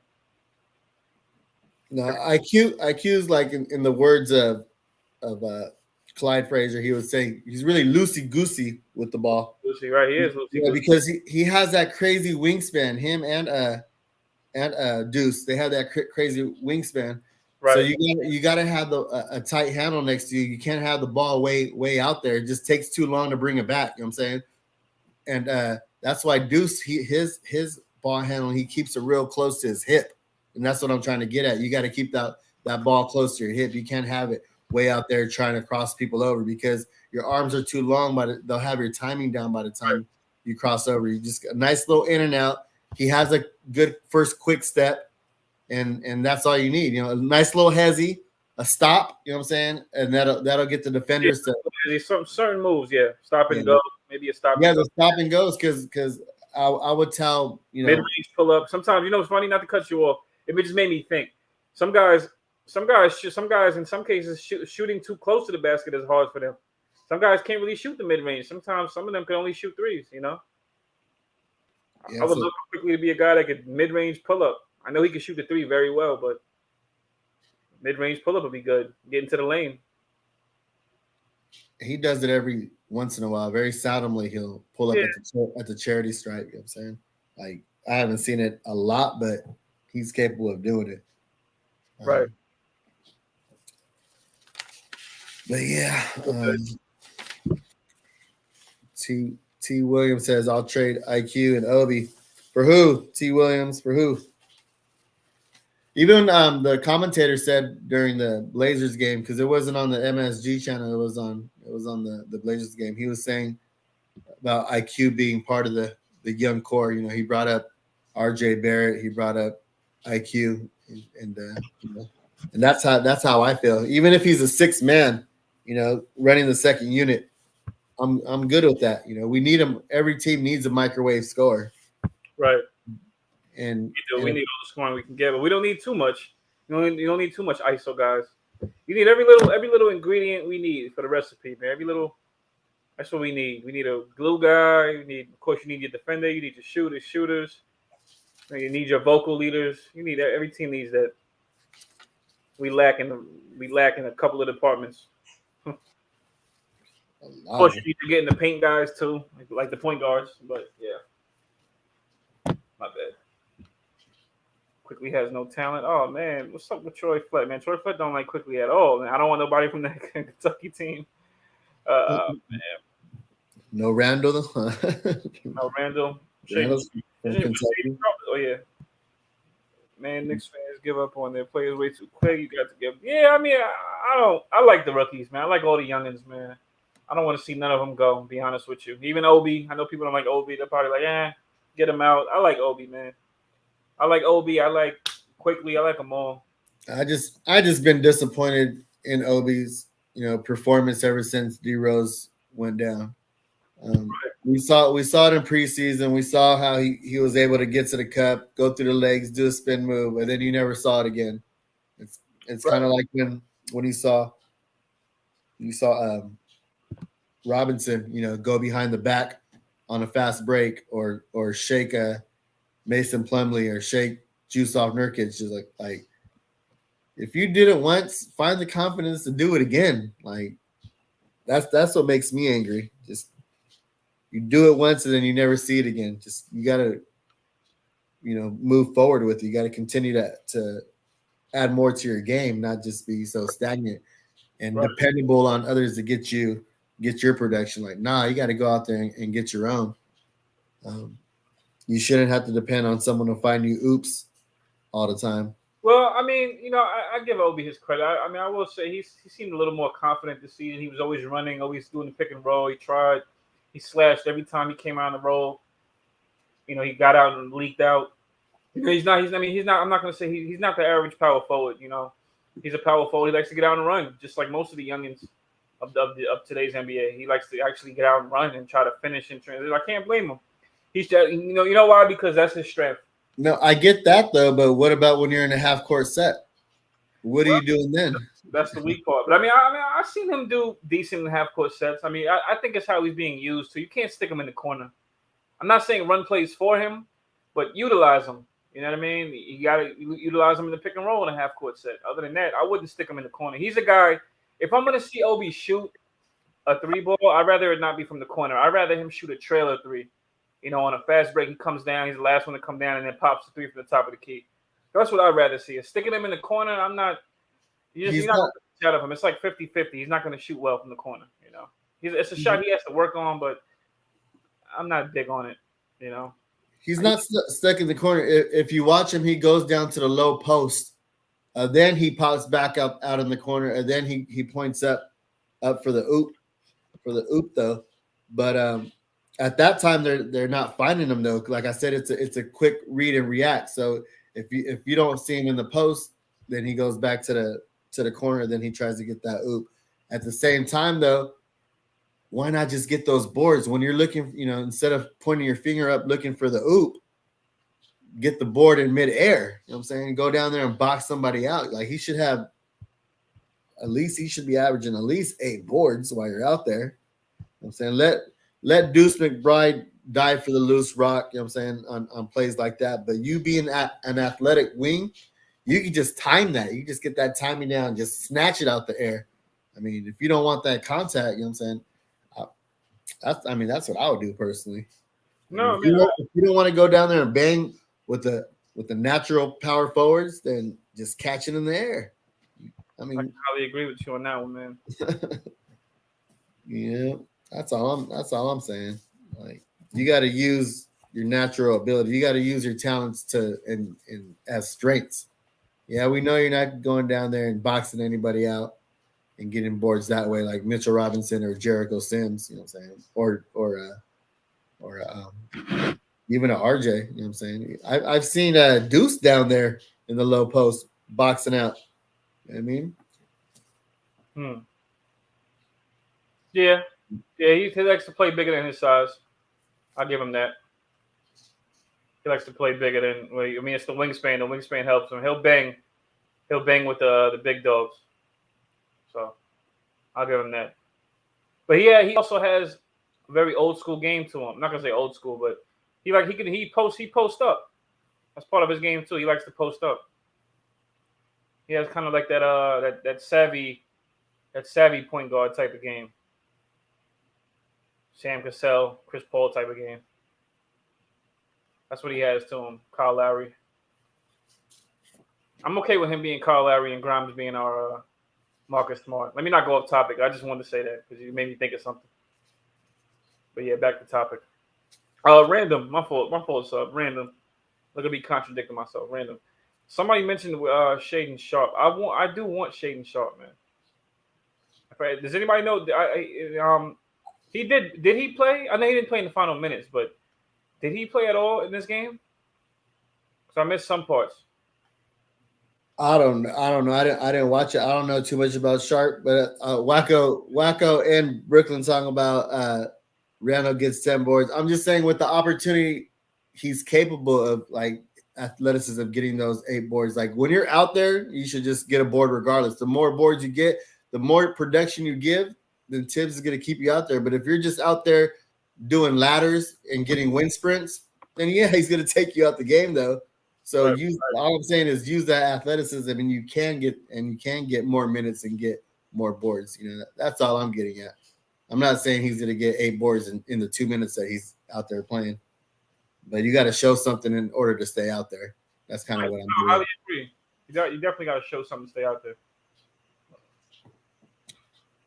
no, IQ is like in the words of Clyde Frazier, he was saying he's really loosey goosey with the ball. Loosey, right? He is loosey. Yeah, because he has that crazy wingspan. Him and Deuce, they have that crazy wingspan. Right. So you got to have a tight handle next to you. You can't have the ball way out there. It just takes too long to bring it back. You know what I'm saying? And that's why Deuce, his ball handling, he keeps it real close to his hip, and that's what I'm trying to get at. You got to keep that ball close to your hip. You can't have it way out there trying to cross people over because your arms are too long, but they'll have your timing down by the time you cross over. You just a nice little in and out. He has a good first quick step, and that's all you need. You know, a nice little hezzy, a stop. You know what I'm saying, and that'll get the defenders to some certain moves. Yeah, stop and go. Maybe a stop. Yeah, the stop and goes because I would tell mid-range pull up. Sometimes it's funny, not to cut you off. It just made me think. Some guys in some cases shooting too close to the basket is hard for them. Some guys can't really shoot the mid-range. Sometimes some of them can only shoot threes. You know. Yeah, I would look quickly to be a guy that could mid-range pull up. I know he can shoot the three very well, but mid-range pull up would be good. Get into the lane. He does it every once in a while. Very seldomly, he'll pull up at the charity stripe. You know what I'm saying? Like, I haven't seen it a lot, but he's capable of doing it. Right. But yeah. T. Williams says, I'll trade IQ and Obi. For who? T. Williams, for who? Even the commentator said during the Blazers game, because it wasn't on the MSG channel, it was on the Blazers game. He was saying about IQ being part of the young core. You know, he brought up RJ Barrett, he brought up IQ, and that's how I feel. Even if he's a sixth man, running the second unit, I'm good with that. We need him. Every team needs a microwave scorer. Right. And we need all the scoring we can get, but we don't need too much. You don't need too much ISO, guys. You need every little ingredient we need for the recipe, man. That's what we need. We need a glue guy. Of course, you need your defender. You need your shooters. You need your vocal leaders. Every team needs that. We lack in a couple of departments. Of course, you need to get in the paint guys too, like the point guards. But yeah, my bad. Quickly has no talent. Oh man, what's up with Troy Flett, man? Troy Flett don't like Quickly at all, man. I don't want nobody from that Kentucky team. Man. No Randall. No Randall. Randall's from Kentucky. Oh yeah. Man, Knicks fans give up on their players way too quick. You got to give. Yeah, I mean, I like the rookies, man. I like all the youngins, man. I don't want to see none of them go. To be honest with you, even Obi. I know people don't like Obi. They're probably like, get him out. I like Obi, man. I like Obi. I like Quickly. I like them all. I just been disappointed in Obi's performance ever since D Rose went down. We saw it in preseason. We saw how he was able to get to the cup, go through the legs, do a spin move, and then you never saw it again. It's kind of like when you saw Robinson, go behind the back on a fast break or shake a Mason Plumlee or shake Juice off Nurkic. Just like if you did it once, find the confidence to do it again. Like that's what makes me angry. Just you do it once and then you never see it again. Just you gotta, move forward with it. You gotta continue to add more to your game, not just be so stagnant and dependable on others to get your production. Like, nah, you got to go out there and get your own. You shouldn't have to depend on someone to find you oops all the time. Well, I mean, I give Obi his credit. I mean, I will say he seemed a little more confident this season. He was always running, always doing the pick and roll. He slashed every time he came out on the roll. He got out and leaked out. He's not. I'm not going to say he's not the average power forward. He's a power forward. He likes to get out and run, just like most of the youngins of today's NBA. He likes to actually get out and run and try to finish in transition. I can't blame him. He's just, you know why? Because that's his strength. No, I get that though, but what about when you're in a half court set? What are you doing then? That's the weak part. But I've seen him do decent in half court sets. I mean, I think it's how he's being used. So you can't stick him in the corner. I'm not saying run plays for him, but utilize him. You know what I mean? You got to utilize him in the pick and roll in a half court set. Other than that, I wouldn't stick him in the corner. He's a guy. If I'm going to see Obi shoot a three ball, I'd rather it not be from the corner. I'd rather him shoot a trailer three. On a fast break, he comes down. He's the last one to come down and then pops the three from the top of the key. That's what I'd rather see. Sticking him in the corner, I'm not. You're not going to shout of him. It's like 50-50. He's not going to shoot well from the corner. It's a shot he has to work on, but I'm not big on it. He's not stuck in the corner. If you watch him, he goes down to the low post. Then he pops back up out in the corner, and then he points up for the oop though. But at that time, they're not finding him though. Like I said, it's a quick read and react. So if you don't see him in the post, then he goes back to the corner. Then he tries to get that oop. At the same time, though, why not just get those boards when you're looking? Instead of pointing your finger up looking for the oop, get the board in midair. You know what I'm saying? Go down there and box somebody out. Like he should be averaging at least 8 boards while you're out there. You know what I'm saying? Let Deuce McBride die for the loose rock, you know what I'm saying, on plays like that. But you being an athletic wing, you can just time that. You just get that timing down, just snatch it out the air. I mean, if you don't want that contact, you know what I'm saying, that's what I would do personally. No, if you don't want to go down there and bang with the natural power forwards, then just catch it in the air. I highly agree with you on that one, man. Yeah. That's all I'm saying. Like you got to use your natural ability. You got to use your talents and as strengths. Yeah, we know you're not going down there and boxing anybody out and getting boards that way, like Mitchell Robinson or Jericho Sims. You know what I'm saying? Or even a RJ. You know what I'm saying? I've seen Deuce down there in the low post boxing out. You know what I mean? Yeah. Yeah, he likes to play bigger than his size. I'll give him that. He likes to play bigger than. It's the wingspan. The wingspan helps him. He'll bang with the big dogs. So I'll give him that. But yeah, he also has a very old school game to him. I'm not gonna say old school, but he post up. That's part of his game too. He likes to post up. He has kind of like that savvy point guard type of game. Sam Cassell, Chris Paul type of game. That's what he has to him. Kyle Lowry. I'm okay with him being Kyle Lowry and Grimes being our Marcus Smart. Let me not go off topic. I just wanted to say that because you made me think of something. But yeah, back to topic. Random. My fault, sub. Random. Look at me contradicting myself. Random. Somebody mentioned Shaedon Sharpe. I do want Shaedon Sharpe, man. Does anybody know? He did. Did he play? I know he didn't play in the final minutes, but did he play at all in this game? Because I missed some parts. I don't know. I didn't watch it. I don't know too much about Sharpe, but Wacko and Brooklyn talking about Randall gets 10 boards. I'm just saying with the opportunity, he's capable of like athleticism of getting those 8 boards. Like when you're out there, you should just get a board regardless. The more boards you get, the more production you give, then Tibbs is going to keep you out there. But if you're just out there doing ladders and getting wind sprints, then yeah, he's going to take you out the game though. So all I'm saying is use that athleticism, and you can get more minutes and get more boards. That's all I'm getting at. I'm not saying he's going to get 8 boards in the 2 minutes that he's out there playing, but you got to show something in order to stay out there. That's kind of what I'm doing. I agree. You definitely got to show something to stay out there.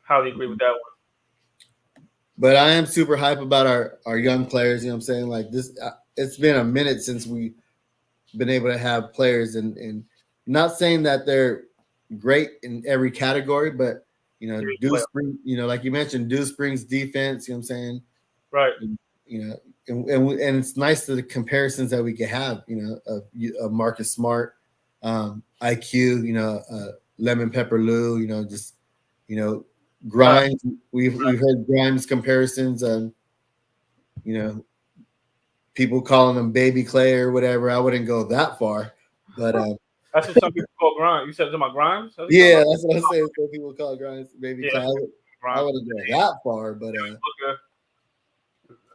Highly agree with that one. But I am super hype about our young players. You know what I'm saying? Like this, it's been a minute since we've been able to have players, and not saying that they're great in every category, but Deuce Spring, like you mentioned, Deuce Spring's defense. You know what I'm saying? Right. And it's nice the comparisons that we can have. Of Marcus Smart, IQ. Lemon Pepper Lou. Grimes. We've heard Grimes comparisons. People calling him Baby Clay or whatever. I wouldn't go that far, but that's what some people call Grimes. You said something about Grimes? Yeah, that's what I'm saying. Some people call Grimes Baby Clay. I wouldn't go that far, but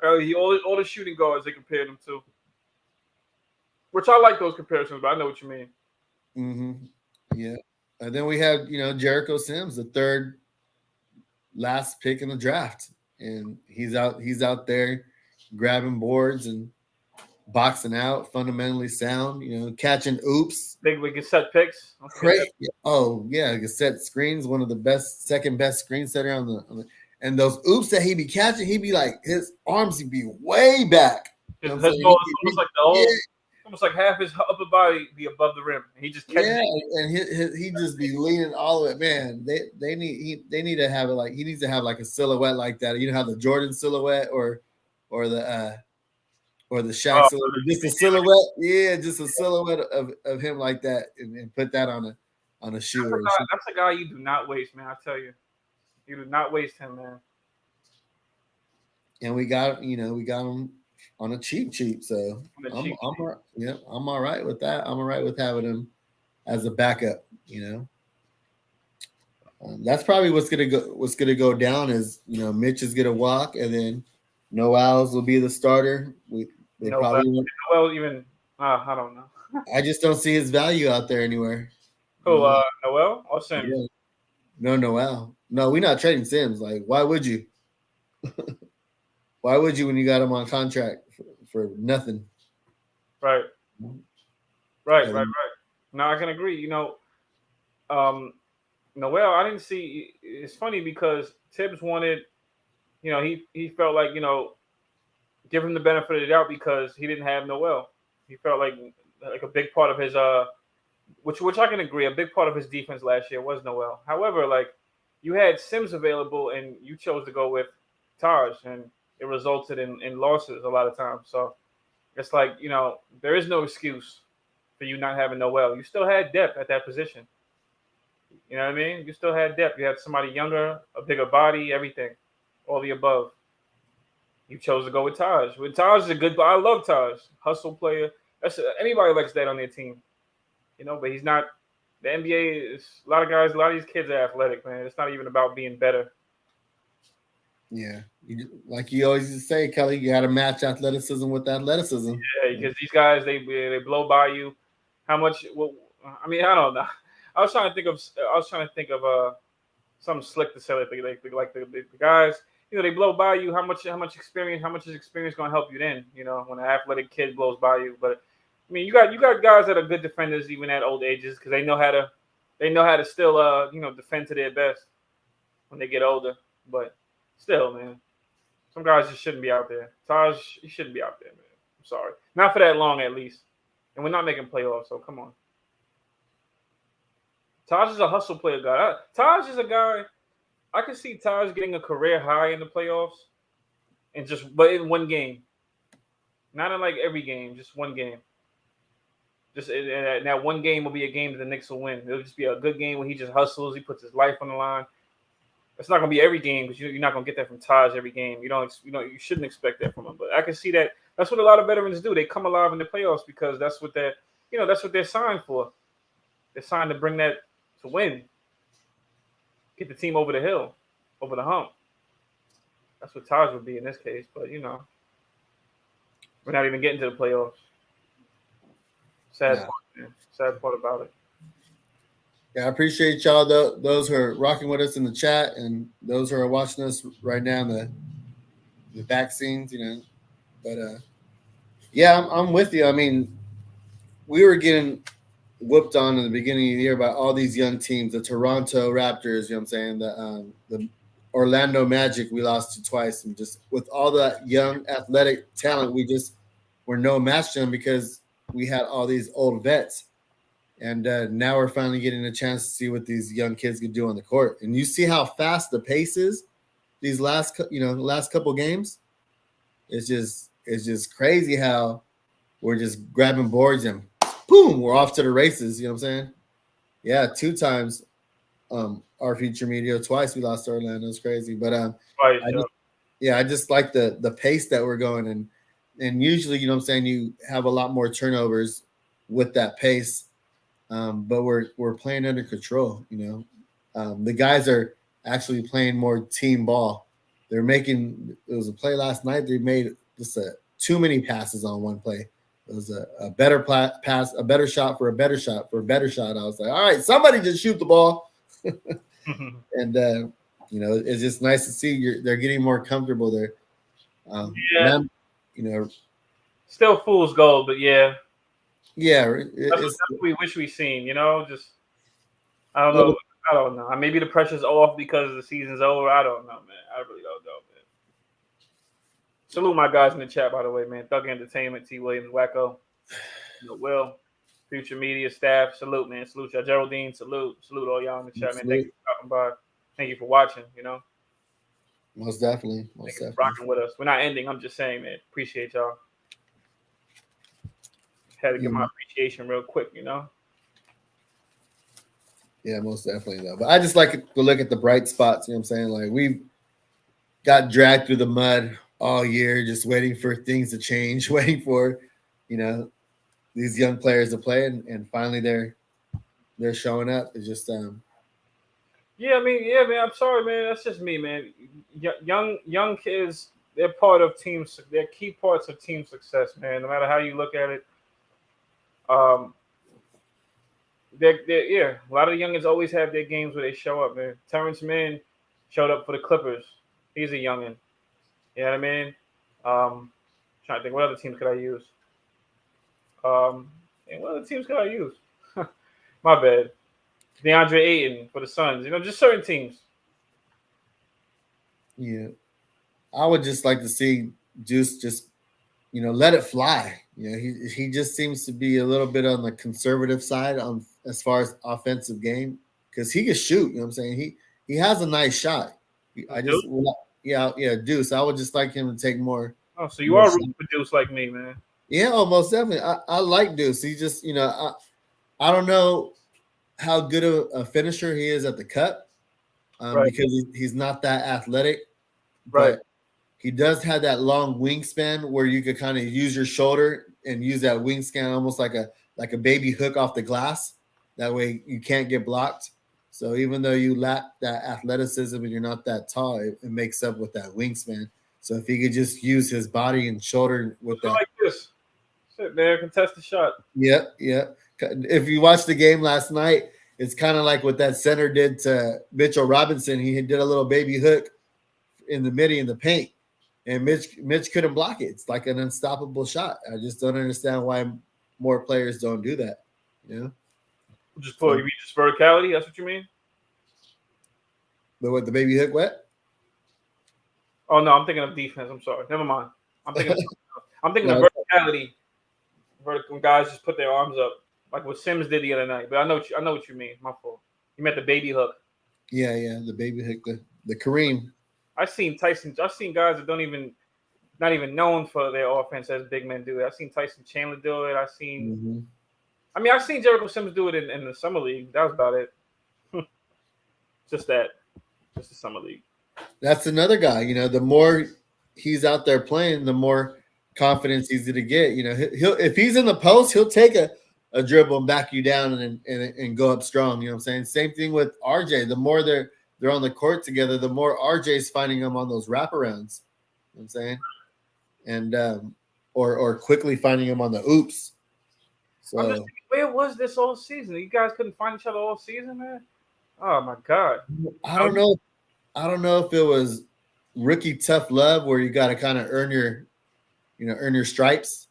all the shooting guards they compared him to, which I like those comparisons, but I know what you mean. Mm-hmm. Yeah, and then we have Jericho Sims, the third last pick in the draft, and he's out there grabbing boards and boxing out, fundamentally sound, catching oops. Big we can set picks. Great. Oh yeah, set screens, one of the second best screen setter on the and those oops that he be catching, he be like his arms would be way back. Almost like half his upper body be above the rim. And he just catches and he just be leaning all of it. Man, they need to have it like he needs to have like a silhouette like that. How the Jordan silhouette or the Shaq silhouette, just a silhouette. Yeah, just a silhouette of him like that, and put that on a shoe. That's a guy you do not waste, man. I tell you, you do not waste him, man. And we got him on a cheap. So I'm all right with that. I'm all right with having him as a backup. That's probably what's gonna go down is Mitch is gonna walk, and then Noel's will be the starter. I don't know. I just don't see his value out there anywhere. Who, Noel or Sims? Yeah. No, Noel. No, we're not trading Sims. Like, why would you? Why would you when you got him on contract for nothing? Right. No, I can agree. Noel, I didn't see. It's funny because Tibbs wanted, he felt like, give him the benefit of the doubt because he didn't have Noel. He felt like a big part of his which I can agree, a big part of his defense last year was Noel. However, like you had Sims available and you chose to go with Taj, and it resulted in losses a lot of times. So it's like, there is no excuse for you not having Noel. You still had depth at that position. You know what I mean? You still had depth. You had somebody younger, a bigger body, everything, all the above. You chose to go with Taj. Taj is I love Taj, hustle player. Anybody likes that on their team, but he's not. The NBA is a lot of these kids are athletic, man. It's not even about being better. Yeah, like you always say, Kelly, you got to match athleticism with athleticism. Yeah, because these guys they blow by you. How much? Well, I don't know. I was trying to think of something slick to say, like the guys. They blow by you. How much experience? How much is experience going to help you then? When an athletic kid blows by you. But you got guys that are good defenders even at old ages because they know how to still defend to their best when they get older. But still, man, some guys just shouldn't be out there. Taj, he shouldn't be out there, man. I'm sorry, not for that long at least. And we're not making playoffs, so come on. Taj is a hustle player guy. Taj is a guy. I can see Taj getting a career high in the playoffs, but in one game, not in like every game, just one game. And that one game will be a game that the Knicks will win. It'll just be a good game where he just hustles, he puts his life on the line. It's not gonna be every game because you're not gonna get that from Taj every game. You shouldn't expect that from him. But I can see that. That's what a lot of veterans do. They come alive in the playoffs because that's what they're signed for. They're signed to bring that to win. Get the team over the hill, over the hump. That's what Taj would be in this case. But we're not even getting to the playoffs. Sad part, man. Sad part about it. Yeah, I appreciate y'all, those who are rocking with us in the chat, and those who are watching us right now in the back scenes. But yeah, I'm with you. I mean, we were getting whooped on in the beginning of the year by all these young teams, the Toronto Raptors, what I'm saying, the Orlando Magic we lost to twice, and just with all that young athletic talent, we just were no match to them because we had all these old vets. And now we're finally getting a chance to see what these young kids can do on the court. And you see how fast the pace is these last couple games. It's just crazy how we're just grabbing boards and boom, we're off to the races. You know what I'm saying? Yeah, 2 times our future media, twice we lost to Orlando. It's crazy. But I just like the pace that we're going, and usually, what I'm saying, you have a lot more turnovers with that pace. But we're playing under control. The guys are actually playing more team ball. They're making. It was a play last night. They made just too many passes on one play. It was a better pass, a better shot for a better shot for a better shot. I was like, all right, somebody just shoot the ball. And it's just nice to see they're getting more comfortable there. Still fool's gold, but yeah. Yeah, that's what we wish we seen. Just I don't know. I don't know. Maybe the pressure's off because the season's over. I don't know, man. I really don't know, man. Salute my guys in the chat, by the way, man. Thug Entertainment, T. Williams, Wacko, Will, Future Media staff. Salute, man. Salute y'all. Geraldine, salute all y'all in the chat, man. Thank you for stopping by. Thank you for watching. Most definitely. Rocking with us. We're not ending. I'm just saying, man. Appreciate y'all. Had to get my appreciation real quick, Yeah, most definitely though. But I just like to look at the bright spots. You know what I'm saying? Like we got dragged through the mud all year, just waiting for things to change, waiting for, these young players to play, and finally they're showing up. It's just yeah, man. I'm sorry, man. That's just me, man. Young kids, they're part of teams. They're key parts of team success, man. No matter how you look at it. A lot of the youngins always have their games where they show up, man. Terrence Mann showed up for the Clippers. He's a youngin. You know what I mean? Trying to think, what other teams could I use? What other teams could I use? My bad. DeAndre Ayton for the Suns. Just certain teams. Yeah. I would just like to see Juice just, let it fly. He just seems to be a little bit on the conservative side as far as offensive game, because he can shoot. You know what I'm saying? He has a nice shot. Deuce. I would just like him to take more. Oh, so you are rooting for Deuce like me, man? Yeah, most definitely. I like Deuce. He just, I don't know how good of a finisher he is at the cup, because he's not that athletic, right? He does have that long wingspan where you could kind of use your shoulder and use that wingspan almost like a baby hook off the glass. That way you can't get blocked. So even though you lack that athleticism and you're not that tall, it makes up with that wingspan. So if he could just use his body and shoulder with that. Like this. Sit there, contest the shot. Yep. If you watched the game last night, it's kind of like what that center did to Mitchell Robinson. He did a little baby hook in the midi in the paint. And Mitch couldn't block it. It's like an unstoppable shot. I just don't understand why more players don't do that. You mean just verticality? That's what you mean? The baby hook what? Oh no, I'm thinking of defense. I'm sorry. Never mind. I'm thinking of verticality. Vertical guys just put their arms up, like what Sims did the other night. But I know what you mean. My fault. You meant the baby hook. Yeah, the baby hook, the Kareem. I've seen guys that not even known for their offense as big men do it. I've seen Tyson Chandler do it. I've seen Jericho Sims do it in the summer league. That was about it. Just the summer league. That's another guy. The more he's out there playing, the more confidence he's going to get. He'll if he's in the post, he'll take a dribble and back you down and go up strong. You know what I'm saying? Same thing with RJ. The more they're on the court together, the more RJ's finding them on those wraparounds. You know what I'm saying? And or quickly finding them on the oops. So I'm just thinking, where was this all season? You guys couldn't find each other all season, man. Oh my god. I don't know. I don't know if it was rookie tough love where you got to kind of earn your stripes,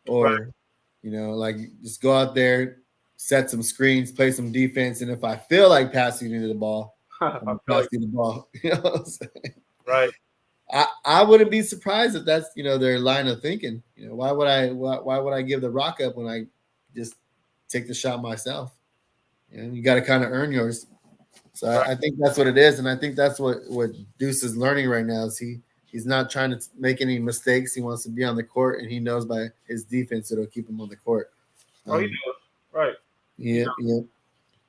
or Right. like just go out there, set some screens, play some defense, and if I feel like passing you the ball, I'm gonna pass you the ball. You know what I'm saying? Right. I wouldn't be surprised if that's their line of thinking. Why would I give the rock up when I just take the shot myself? You got to kind of earn yours. So Right. I think that's what it is, and I think that's what Deuce is learning right now. Is he's not trying to make any mistakes. He wants to be on the court, and he knows by his defense it'll keep him on the court. Oh, he knows. Right. Yeah.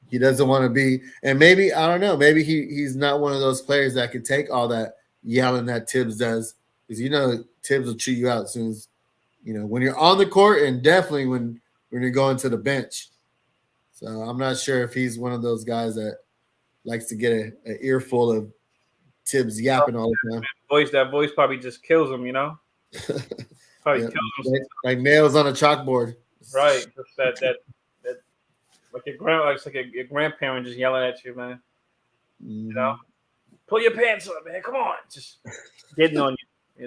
He doesn't want to be, and maybe I don't know. Maybe he's not one of those players that could take all that yelling that Tibbs does, because Tibbs will chew you out as soon as when you're on the court, and definitely when you're going to the bench. So I'm not sure if he's one of those guys that likes to get an earful of Tibbs yapping all the time. That voice probably just kills him, Probably Yeah, kills him. like nails on a chalkboard. Right. Just that like your grandparent just yelling at you, man. Mm-hmm. Pull your pants up, man. Come on. Just getting on you,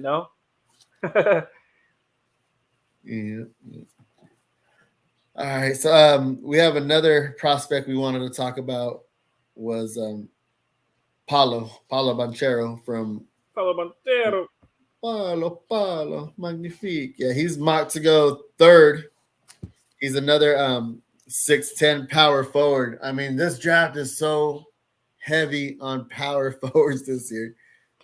Yeah. All right. So we have another prospect we wanted to talk about was Paulo Banchero from Paulo Banchero. Paulo Magnifique. Yeah, he's mocked to go third. He's another 6'10" power forward. I mean, this draft is so heavy on power forwards this year.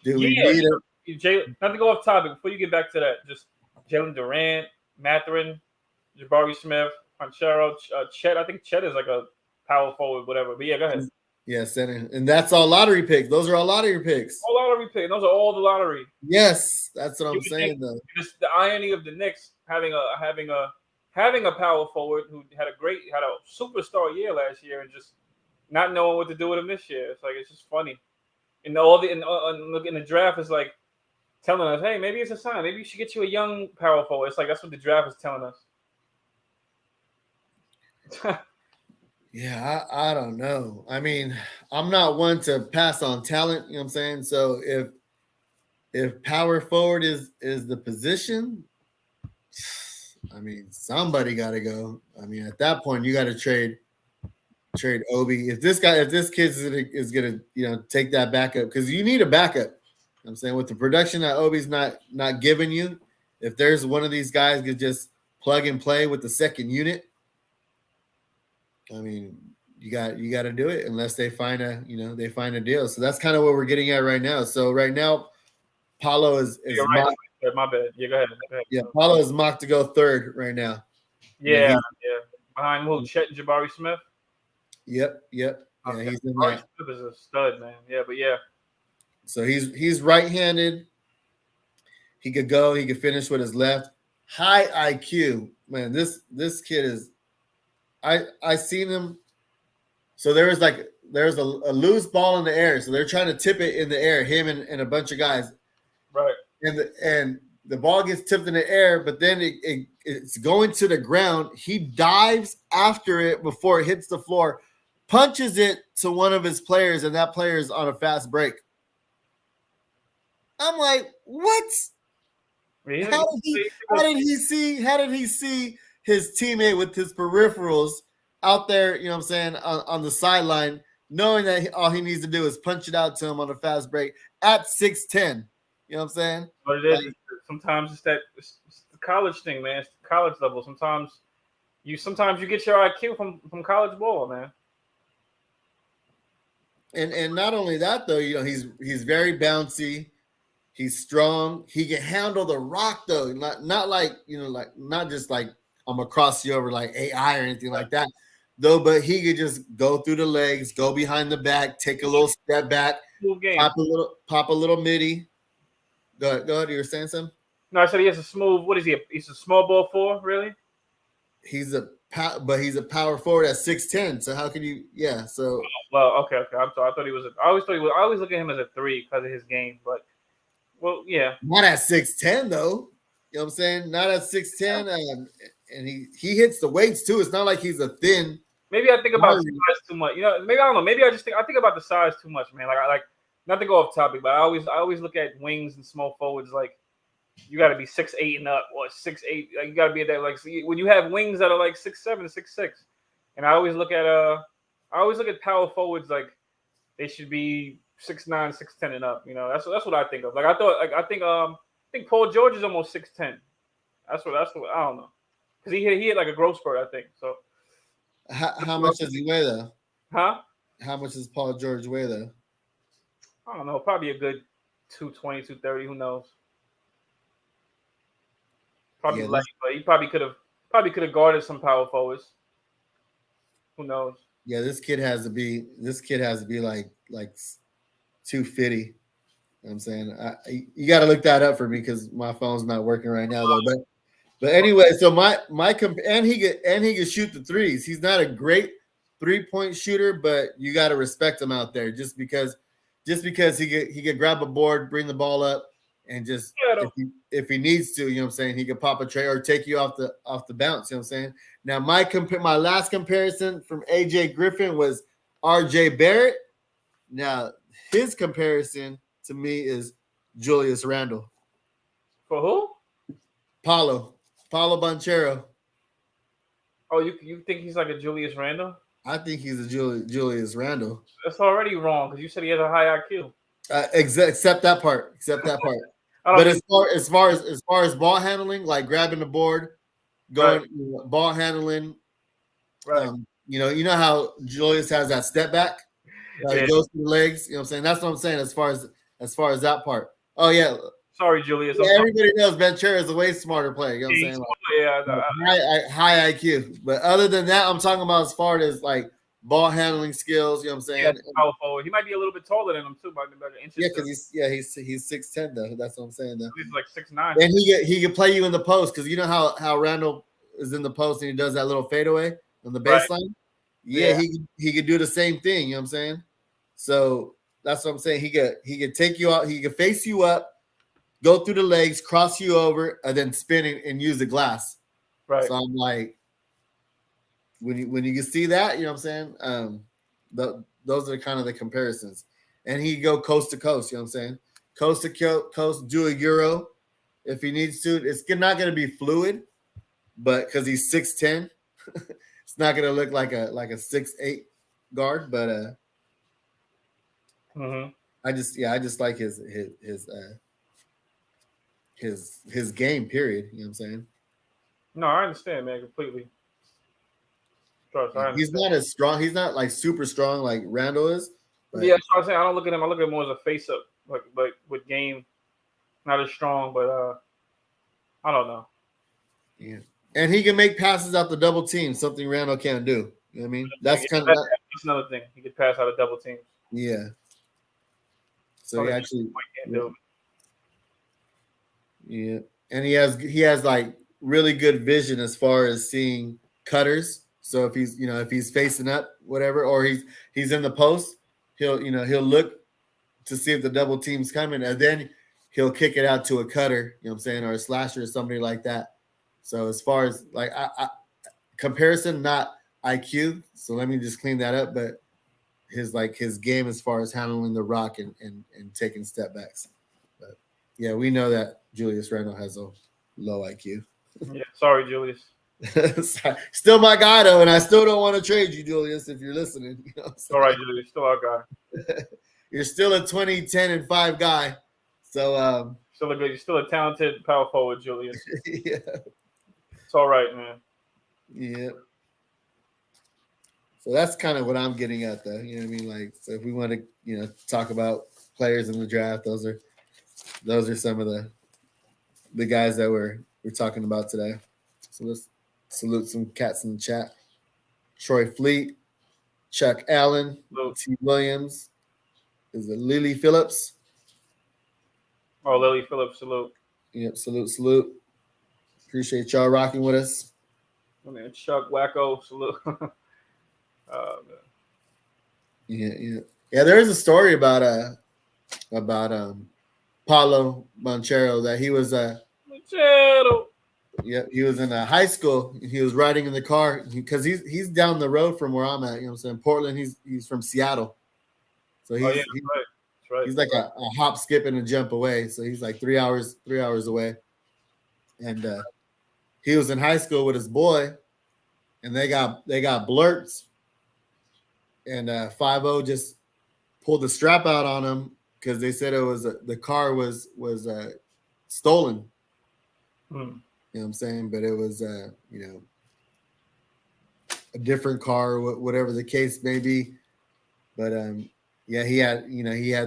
Do we need it? Not to go off topic, before you get back to that, just Jalen Durant, Mathurin, Jabari Smith, Banchero, Chet. I think Chet is like a power forward, whatever. But yeah, go ahead. Yes, and that's all lottery picks. Those are all lottery picks. All lottery picks. Those are all the lottery. Yes, that's what I'm saying though. Just the irony of the Knicks having a power forward who had a superstar year last year, and just not knowing what to do with him this year. It's just funny. And look in the draft is like telling us, hey, maybe it's a sign. Maybe you should get you a young power forward. It's like that's what the draft is telling us. Yeah, I don't know. I mean, I'm not one to pass on talent, you know what I'm saying? So if power forward is the position, I mean, somebody got to go. I mean, at that point, you got to trade Obi. If this kid is gonna take that backup, because you need a backup. You know what I'm saying, with the production that Obi's not giving you, if there's one of these guys could just plug and play with the second unit, I mean, you got to do it unless they find a deal. So that's kind of what we're getting at right now. So right now, Paulo is mocked. My bad. Yeah, go ahead. Yeah, Paulo is mocked to go third right now. Yeah. Behind who? Chet and Jabari Smith. Yep. Yeah, okay. He's in Jabari Smith is a stud, man. Yeah, but yeah. So he's right-handed. He could go. He could finish with his left. High IQ, man. This kid is. I seen him. So there's a loose ball in the air. So they're trying to tip it in the air. Him and a bunch of guys. Right. And the ball gets tipped in the air, but then it's going to the ground. He dives after it before it hits the floor, punches it to one of his players, and that player is on a fast break. I'm like, what? Really? How did he see his teammate with his peripherals out there, you know what I'm saying, on the sideline, knowing that all he needs to do is punch it out to him on a fast break at 6'10"? You know what I'm saying? But it is. Sometimes it's the college thing, man. It's the college level. Sometimes you get your IQ from college ball, man. And not only that though, he's very bouncy. He's strong. He can handle the rock though. Not like not just like I'm gonna cross you over like AI or anything like that. Though, but he could just go through the legs, go behind the back, take a little step back, pop a little midi. Go ahead. You were saying something? No, I said he has a smooth. What is he? He's a small ball four, really? He's a power forward at 6'10". So how can you? Yeah. So Well, okay. I'm sorry. I thought he was. I always look at him as a 3 because of his game. But well, yeah. Not at 6'10", though. You know what I'm saying? Not at 6'10", and he hits the weights too. It's not like he's a thin. Maybe I think about size too much. Maybe I don't know. Maybe I think about the size too much, man. Like not to go off topic, but I always look at wings and small forwards like you got to be 6'8" and up or 6'8". Like you got to be at that like when you have wings that are like 6'7", 6'6", and I always look at power forwards like they should be 6'9", 6'10" and up. That's what I think of. Like I think Paul George is almost 6'10". That's what I don't know because he hit like a growth spurt, I think. So how much does he weigh though? Huh? How much does Paul George weigh though? I don't know. Probably a good 220, 230. Who knows? Probably light, but he probably could have guarded some power forwards. Who knows? Yeah, this kid has to be like 250. You know what I'm saying? You got to look that up for me because my phone's not working right now though. But anyway, so and he can shoot the threes. He's not a great 3-point shooter, but you got to respect him out there just because he could grab a board, bring the ball up, and just if he needs to, you know what I'm saying, he could pop a tray or take you off the bounce. You know what I'm saying? Now my last comparison from AJ Griffin was RJ Barrett. Now his comparison to me is Julius Randle. For who? Paulo Banchero. Oh, you think he's like a Julius Randle? I think he's a Julius Randle. That's already wrong because you said he has a high IQ. Except that part. But as far as ball handling, like grabbing the board, going ball handling, right? You know how Julius has that step back, he goes to the legs. You know what I'm saying? That's what I'm saying as far as that part. Oh yeah. Sorry, Julius. Yeah, everybody knows Banchero is a way smarter player. You know what I'm saying? High IQ. But other than that, I'm talking about as far as like ball handling skills. You know what I'm saying? Yeah, power forward. He might be a little bit taller than him too, by the better inches. Yeah, because he's 6'10" though. That's what I'm saying though. He's like 6'9". And he can play you in the post because you know how Randall is in the post and he does that little fadeaway on the baseline. Right. Yeah, he could do the same thing. You know what I'm saying? So that's what I'm saying. He could take you out. He could face you up, go through the legs, cross you over, and then spin and use the glass. Right. So I'm like, when you can see that, you know what I'm saying? Those are kind of the comparisons. And he go coast to coast, you know what I'm saying? Coast to coast, do a Euro if he needs to. It's not going to be fluid, but because he's 6'10", it's not going to look like a 6'8" guard. But I just like his game. Period. You know what I'm saying? No, I understand, man, completely. He's not as strong. He's not like super strong like Randall is. Yeah, that's what I'm saying. I don't look at him. I look at him more as a face up, like with game, not as strong. But I don't know. Yeah, and he can make passes out the double team, something Randall can't do. You know what I mean? That's another thing. He could pass out of double teams. Yeah. So he actually can't do. Yeah, and he has like really good vision as far as seeing cutters. So if he's facing up, whatever, or he's in the post, he'll look to see if the double team's coming, and then he'll kick it out to a cutter, you know what I'm saying, or a slasher or somebody like that. So as far as like comparison, not IQ. So let me just clean that up. But his game as far as handling the rock and taking step backs. But yeah, we know that Julius Randle has a low IQ. Yeah, sorry, Julius. Still my guy though, and I still don't want to trade you, Julius, if you're listening. You know all right, Julius, still our guy. You're still a 20, 10, and 5 guy. So you're still a talented power forward, Julius. Yeah. It's all right, man. Yeah. So that's kind of what I'm getting at though. You know what I mean? Like, so if we want to, talk about players in the draft, those are some of the guys that we're talking about today. So let's salute some cats in the chat. Troy Fleet, Chuck Allen, T. Williams. Is it Lily Phillips? Oh, Lily Phillips, salute. Yep, salute. Appreciate y'all rocking with us. Oh, man, Chuck Wacko, salute. Yeah. There is a story about Paulo Banchero that he was he was in a high school. He was riding in the car because he's down the road from where I'm at. You know what I'm saying? Portland. He's from Seattle, so Oh yeah, that's right. he's like a hop, skip, and a jump away. So he's like 3 hours away. And he was in high school with his boy, and they got blurts, and 50 just pulled the strap out on him because they said it was the car was stolen. Hmm. You know what I'm saying? But it was a different car, whatever the case may be. But yeah, he had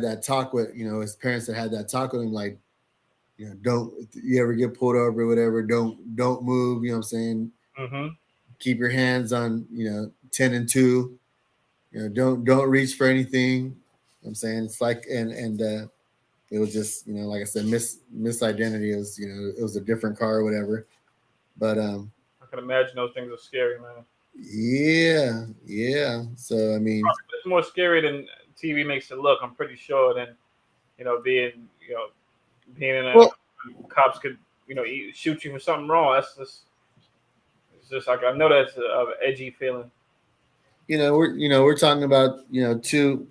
that talk with his parents that had that talk with him, like, don't, if you ever get pulled over or whatever, don't move. You know what I'm saying? Mm-hmm. Keep your hands on 10 and 2. Don't reach for anything. You know what I'm saying? It's like, and it was just, like I said, misidentity. It was, it was a different car or whatever. But I can imagine those things are scary, man. yeah. So I mean, It's more scary than TV makes it look. I'm pretty sure than being in a well, cops could shoot you for something wrong. That's just it's just like I know that's a edgy feeling. we're talking about two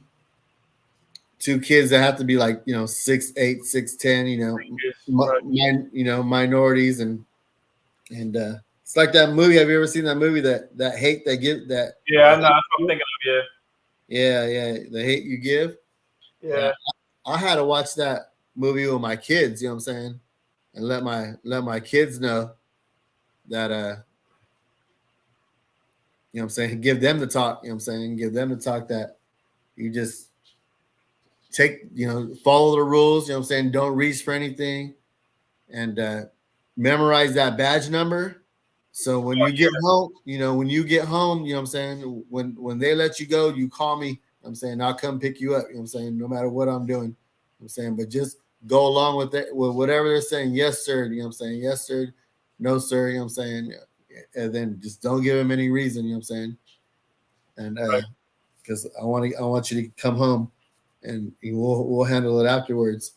kids that have to be like 6'8", 6'10", Right. minorities, and it's like that movie. Have you ever seen that movie, that hate they give, that Yeah, the I know. hate, That's what I'm thinking of. yeah, the hate you give. Yeah. Yeah, Yeah. I had to watch that movie with my kids. You know what I'm saying? And let my kids know that you know what I'm saying, give them the talk. You know what I'm saying? Give them the talk that you just take, follow the rules. You know what I'm saying? Don't reach for anything, and memorize that badge number. So when you get home, you know what I'm saying? When they let you go, you call me. I'm saying I'll come pick you up. You know what I'm saying? No matter what I'm doing. I'm saying, but just go along with it, with whatever they're saying. Yes, sir. You know what I'm saying? Yes, sir. No, sir. You know what I'm saying? And then just don't give them any reason. You know what I'm saying? And Right. because I want you to come home, and we'll handle it afterwards.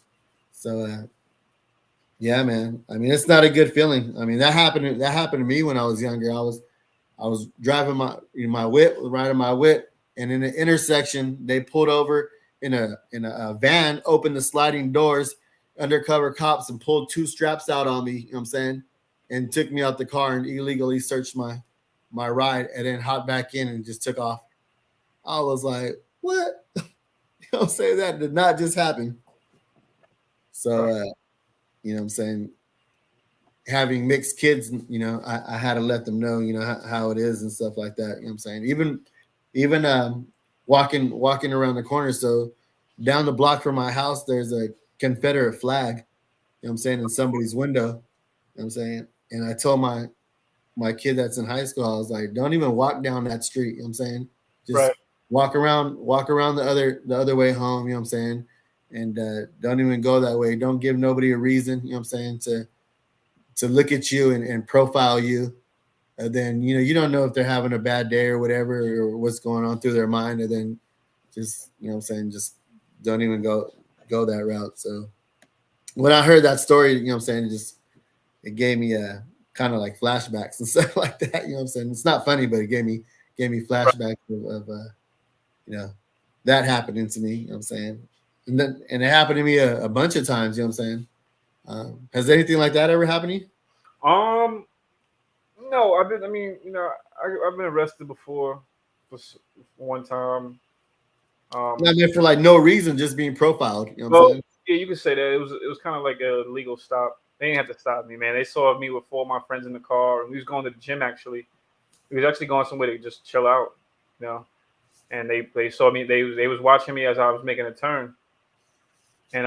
So yeah, man. I mean, it's not a good feeling. I mean, that happened to me when I was younger. I was driving my whip, riding my whip, and in an intersection, they pulled over in a van, opened the sliding doors, undercover cops, and pulled two straps out on me. You know what I'm saying? And took me out the car and illegally searched my ride, and then hopped back in and just took off. I was like, what? You know what I'm saying? That did not just happen. So Right. you know what I'm saying? Having mixed kids, I had to let them know, how it is and stuff like that. You know what I'm saying? Even walking around the corner. So down the block from my house, there's a Confederate flag, you know what I'm saying, in somebody's window. You know what I'm saying? And I told my kid that's in high school, I was like, don't even walk down that street, you know what I'm saying? Right. Just walk around the other way home, you know what I'm saying? And don't even go that way. Don't give nobody a reason, you know what I'm saying, to look at you and profile you. And then you don't know if they're having a bad day or whatever, or what's going on through their mind. And then just what I'm saying, just don't even go that route. So when I heard that story, what I'm saying, it gave me a kind of like flashbacks and stuff like that. What I'm saying, it's not funny, but it gave me Right. flashbacks of you know that happening to me. What I'm saying, and it happened to me a bunch of times. What I'm saying. Has anything like that ever happened to you? Um. No, I've been. I mean, I've been arrested before, for one time. I Um. mean, for like no reason, just being profiled. You know what I'm Well, saying? yeah, you could say that it was kind of like a legal stop. They didn't have to stop me, man. They saw me with four of my friends in the car, and we was going to the gym actually. We was actually going somewhere to just chill out, you know. And they saw me. They was watching me as I was making a turn. And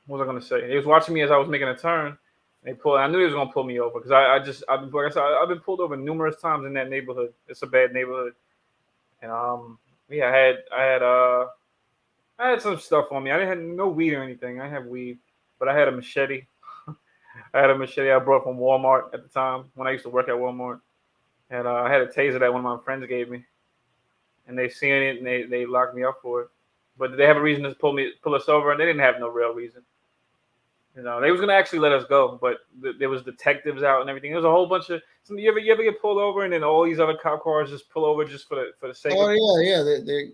what was I gonna say? They was watching me as I was making a turn. They pulled. I knew he was gonna pull me over because like I said, I've been pulled over numerous times in that neighborhood. It's a bad neighborhood, and yeah, I had some stuff on me. I didn't have no weed or anything. I didn't have weed, but I had a machete. I had a machete I brought from Walmart at the time when I used to work at Walmart, and I had a taser that one of my friends gave me. and they seen it and they locked me up for it. But did they have a reason to pull us over? And they didn't have no real reason. They was gonna actually let us go, but there was detectives out and everything. There was a whole bunch of. You ever get pulled over and then all these other cop cars just pull over just for the sake. Oh yeah.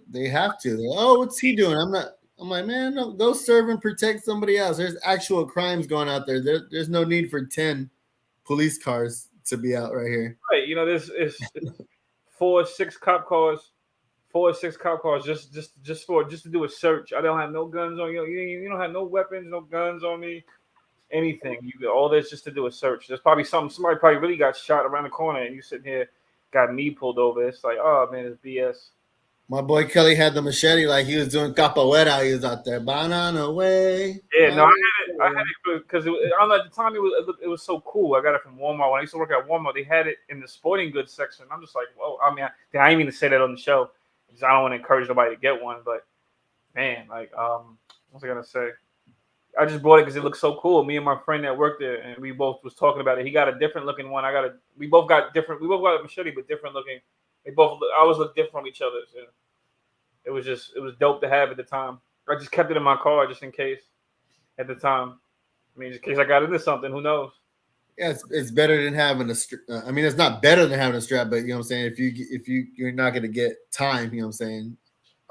They have to. Oh, what's he doing? I'm like, man, no, go serve and protect somebody else. There's actual crimes going out there. There's no need for 10 police cars to be out right here. Right. There's 4 or 6 cop cars. 4 or 6 cop cars just to do a search. I don't have no guns on you. You don't have no weapons, no guns on me, anything. All this just to do a search. There's probably somebody probably really got shot around the corner, and you sitting here got me pulled over. It's like, oh man, it's BS. My boy Kelly had the machete like he was doing capoeira. He was out there, banana way. Yeah, no, I had it because I don't know, at the time it was so cool. I got it from Walmart. When I used to work at Walmart, they had it in the sporting goods section. I'm just like, whoa. I mean, I didn't even say that on the show because I don't want to encourage nobody to get one. But man, like, what was I gonna say? I just bought it because it looked so cool. Me and my friend that worked there, and we both was talking about it. He got a different looking one. We both got different. We both got a machete, but different looking. I always look different from each other. So it was dope to have at the time. I just kept it in my car just in case. At the time, I mean, just in case I got into something, who knows? Yeah, it's better than having I mean, it's not better than having a strap, but you know what I'm saying. If you're not going to get time, you know what I'm saying.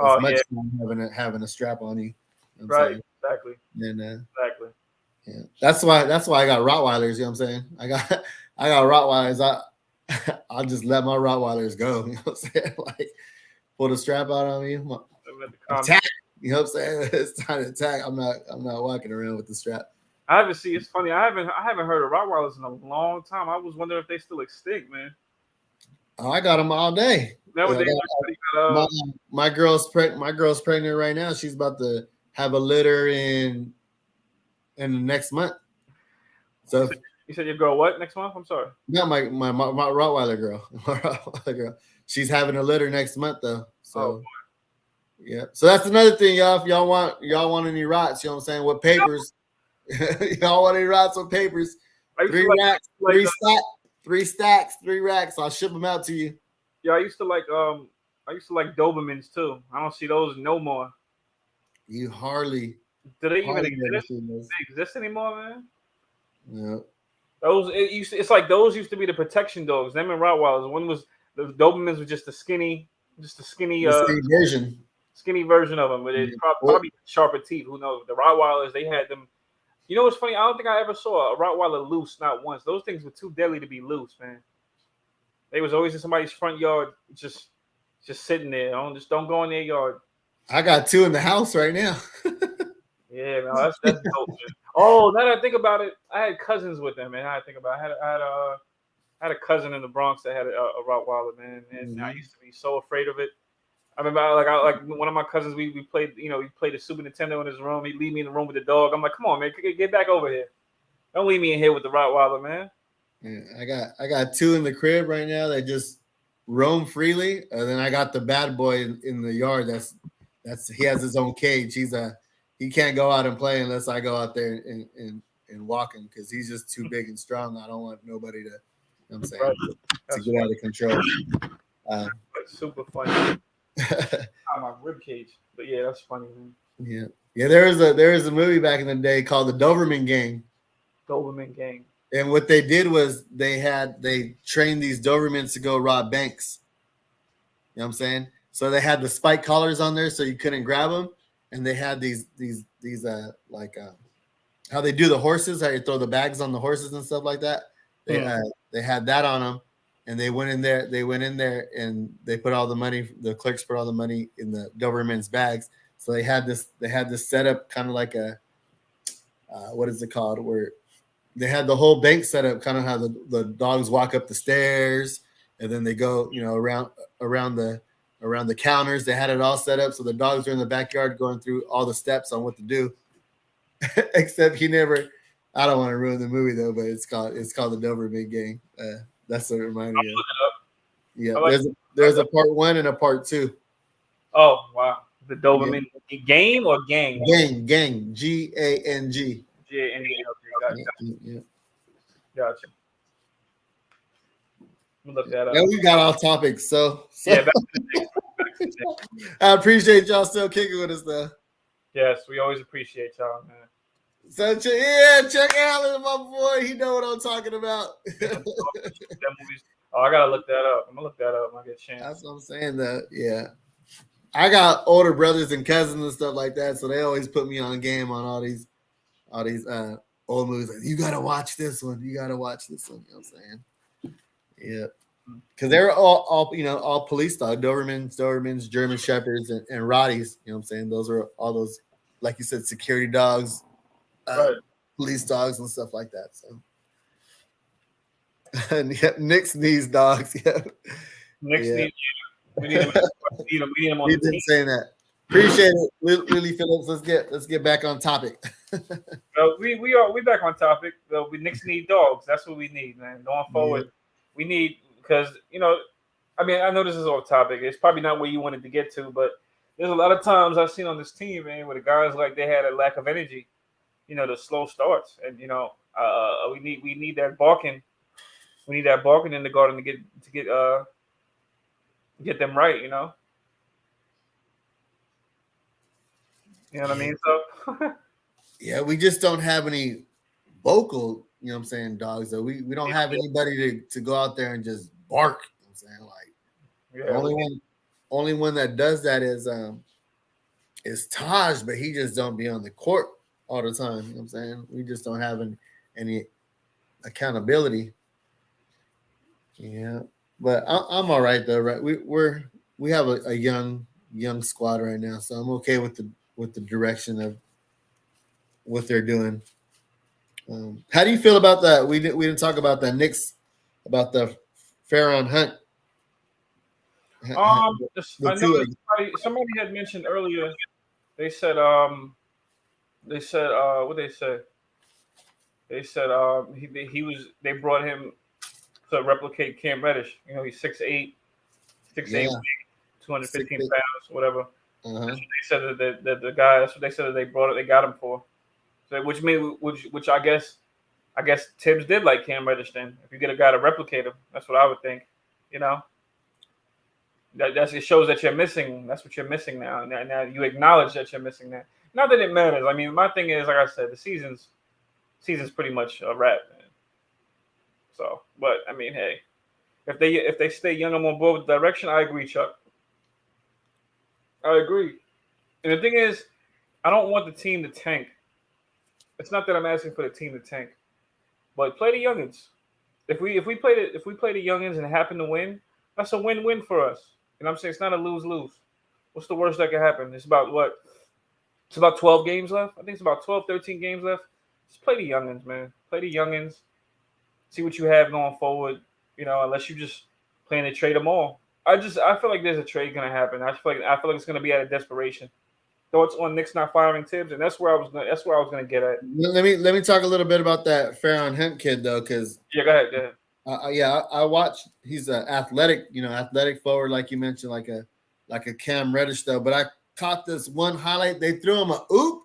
It's much fun having a strap on you. You know right. Exactly. And exactly. Yeah, that's why I got Rottweilers. You know what I'm saying. I got Rottweilers. I'll just let my Rottweilers go. You know what I'm saying. Like pull the strap out on me. Attack. You know what I'm saying? It's time to attack. I'm not walking around with the strap. I haven't seen. It's funny. I haven't heard of Rottweilers in a long time. I was wondering if they still extinct, man. Oh, I got them all day. My girl's pregnant right now. She's about to have a litter in the next month. So you said your girl what next month? I'm sorry. No, my Rottweiler girl. My Rottweiler girl. She's having a litter next month though. So yeah. So that's another thing, y'all. If y'all want any rots, you know what I'm saying? What papers? Y'all want any rots with papers? 3 racks, 3 stacks, 3 racks. I'll ship them out to you. Yeah, I used to like Dobermans too. I don't see those no more. You hardly. Do they even exist? Do they exist anymore, man? Yeah. It's like those used to be the protection dogs. Them and Rottweilers. One was the Dobermans was just a skinny version. Skinny version of them, but it's probably sharper teeth. Who knows? The Rottweilers, they had them. You know what's funny? I don't think I ever saw a Rottweiler loose, not once. Those things were too deadly to be loose, man. They was always in somebody's front yard, just sitting there. Don't go in their yard. I got 2 in the house right now. Yeah, man, that's dope. Man. Oh, now that I think about it, I had cousins with them, man. I had a cousin in the Bronx that had a Rottweiler, man, and I used to be so afraid of it. I remember, like one of my cousins, we played, we played the Super Nintendo in his room. He'd leave me in the room with the dog. I'm like, come on, man, get back over here. Don't leave me in here with the Rottweiler, man. Yeah, I got 2 in the crib right now that just roam freely, and then I got the bad boy in the yard. That's he has his own cage. He can't go out and play unless I go out there and walk him because he's just too big and strong. I don't want nobody to, you know what I'm saying, to get out of control. That's super funny. My rib cage, but yeah, that's funny, man. Yeah. There was a movie back in the day called The Doberman Gang. Doberman Gang. And what they did was they trained these Dobermans to go rob banks. You know what I'm saying? So they had the spike collars on there so you couldn't grab them, and they had these how they do the horses, how you throw the bags on the horses and stuff like that. They had that on them. And they went in there and they put all the money, the clerks put all the money in the Doberman's bags. So they had this setup kind of like a, what is it called? Where they had the whole bank set up, kind of how the dogs walk up the stairs and then they go, around the counters. They had it all set up. So the dogs are in the backyard going through all the steps on what to do, except I don't want to ruin the movie though, but it's called the Doberman Gang. That's what it reminded me of. Yeah, there's a part 1 and a part 2. Oh wow, the Doberman game or gang? Gang, Gang. Gang. Okay, Gotcha. Gotcha. Look that up. Yeah, we got off topics, so. Yeah, back to the Knicks. I appreciate y'all still kicking with us though. Yes, we always appreciate y'all, man. So Chuck Allen, my boy, he know what I'm talking about. That movies. Oh, I gotta look that up. I'm gonna look that up when I get a chance. That's what I'm saying. Though, yeah. I got older brothers and cousins and stuff like that, so they always put me on game on all these old movies. Like, you gotta watch this one. You gotta watch this one. You know what I'm saying? Yeah. Because they were all police dogs, Dobermans, German Shepherds, and Rotties. You know what I'm saying? Those are all those, like you said, security dogs, Right. police dogs, and stuff like that. So, and Knicks needs dogs. Yeah, Knicks need we need him. We need him on He's the been team. saying that. Appreciate it, Willie Phillips. Let's get back on topic. We back on topic. We Knicks need dogs. That's what we need, man. Going forward, we need because I mean, I know this is off topic. It's probably not where you wanted to get to, but there's a lot of times I've seen on this team, man, where the guys like they had a lack of energy. The slow starts, and we need that barking. We need that barking in the garden to get them right. You know what I mean? So yeah, we just don't have any vocal, you know what I'm saying, dogs. Though we don't have anybody to go out there and just bark. You know what I'm saying, like only one that does that is Taj, but he just don't be on the court all the time. You know what I'm saying? We just don't have any accountability. Yeah, but I'm all right though. Right, we have a young squad right now, so I'm okay with the direction of what they're doing. How do you feel about that? We didn't talk about the Knicks, about the Farron Hunt. I know somebody had mentioned earlier. They said what they said. They said they brought him to replicate Cam Reddish. He's 6'8", 215 pounds, whatever. They said that the guy. That's what they said that they got him for. So which I guess Tibbs did like Cam Reddish. Then if you get a guy to replicate him, that's what I would think. It shows that you're missing. That's what you're missing now. Now you acknowledge that you're missing that. Not that it matters. I mean, my thing is, like I said, the season's pretty much a wrap, man. So, but I mean, hey, if they stay young and on board with the direction, I agree, Chuck. I agree. And the thing is, I don't want the team to tank. It's not that I'm asking for the team to tank, but play the youngins. If we play the youngins and happen to win, that's a win-win for us. I'm saying? It's not a lose-lose. What's the worst that could happen? It's about what? It's about 12 games left. I think it's about 12, 13 games left. Just play the youngins, man. Play the youngins. See what you have going forward. Unless you just plan to trade them all. I feel like there's a trade gonna happen. I feel like it's gonna be out of desperation. Thoughts on Knicks not firing Tibbs, and that's where I was gonna get at. Let me talk a little bit about that Farron Hunt kid though, because go ahead. I watched. He's an athletic forward, like you mentioned, like a Cam Reddish though. But I caught this one highlight. They threw him a oop.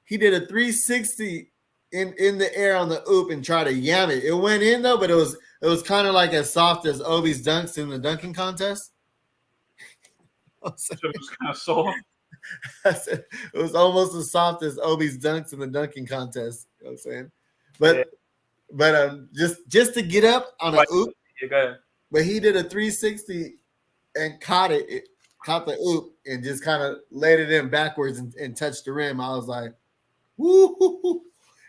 He did a 360 in the air on the oop and tried to yam it. It went in though, but it was kind of like as soft as Obi's dunks in the dunking contest. So it was kind of soft. I said it was almost as soft as Obi's dunks in the dunking contest. You know what I'm saying? But just to get up on an oop. But he did a 360 and caught the oop and just kind of laid it in backwards and touched the rim. I was like, woo.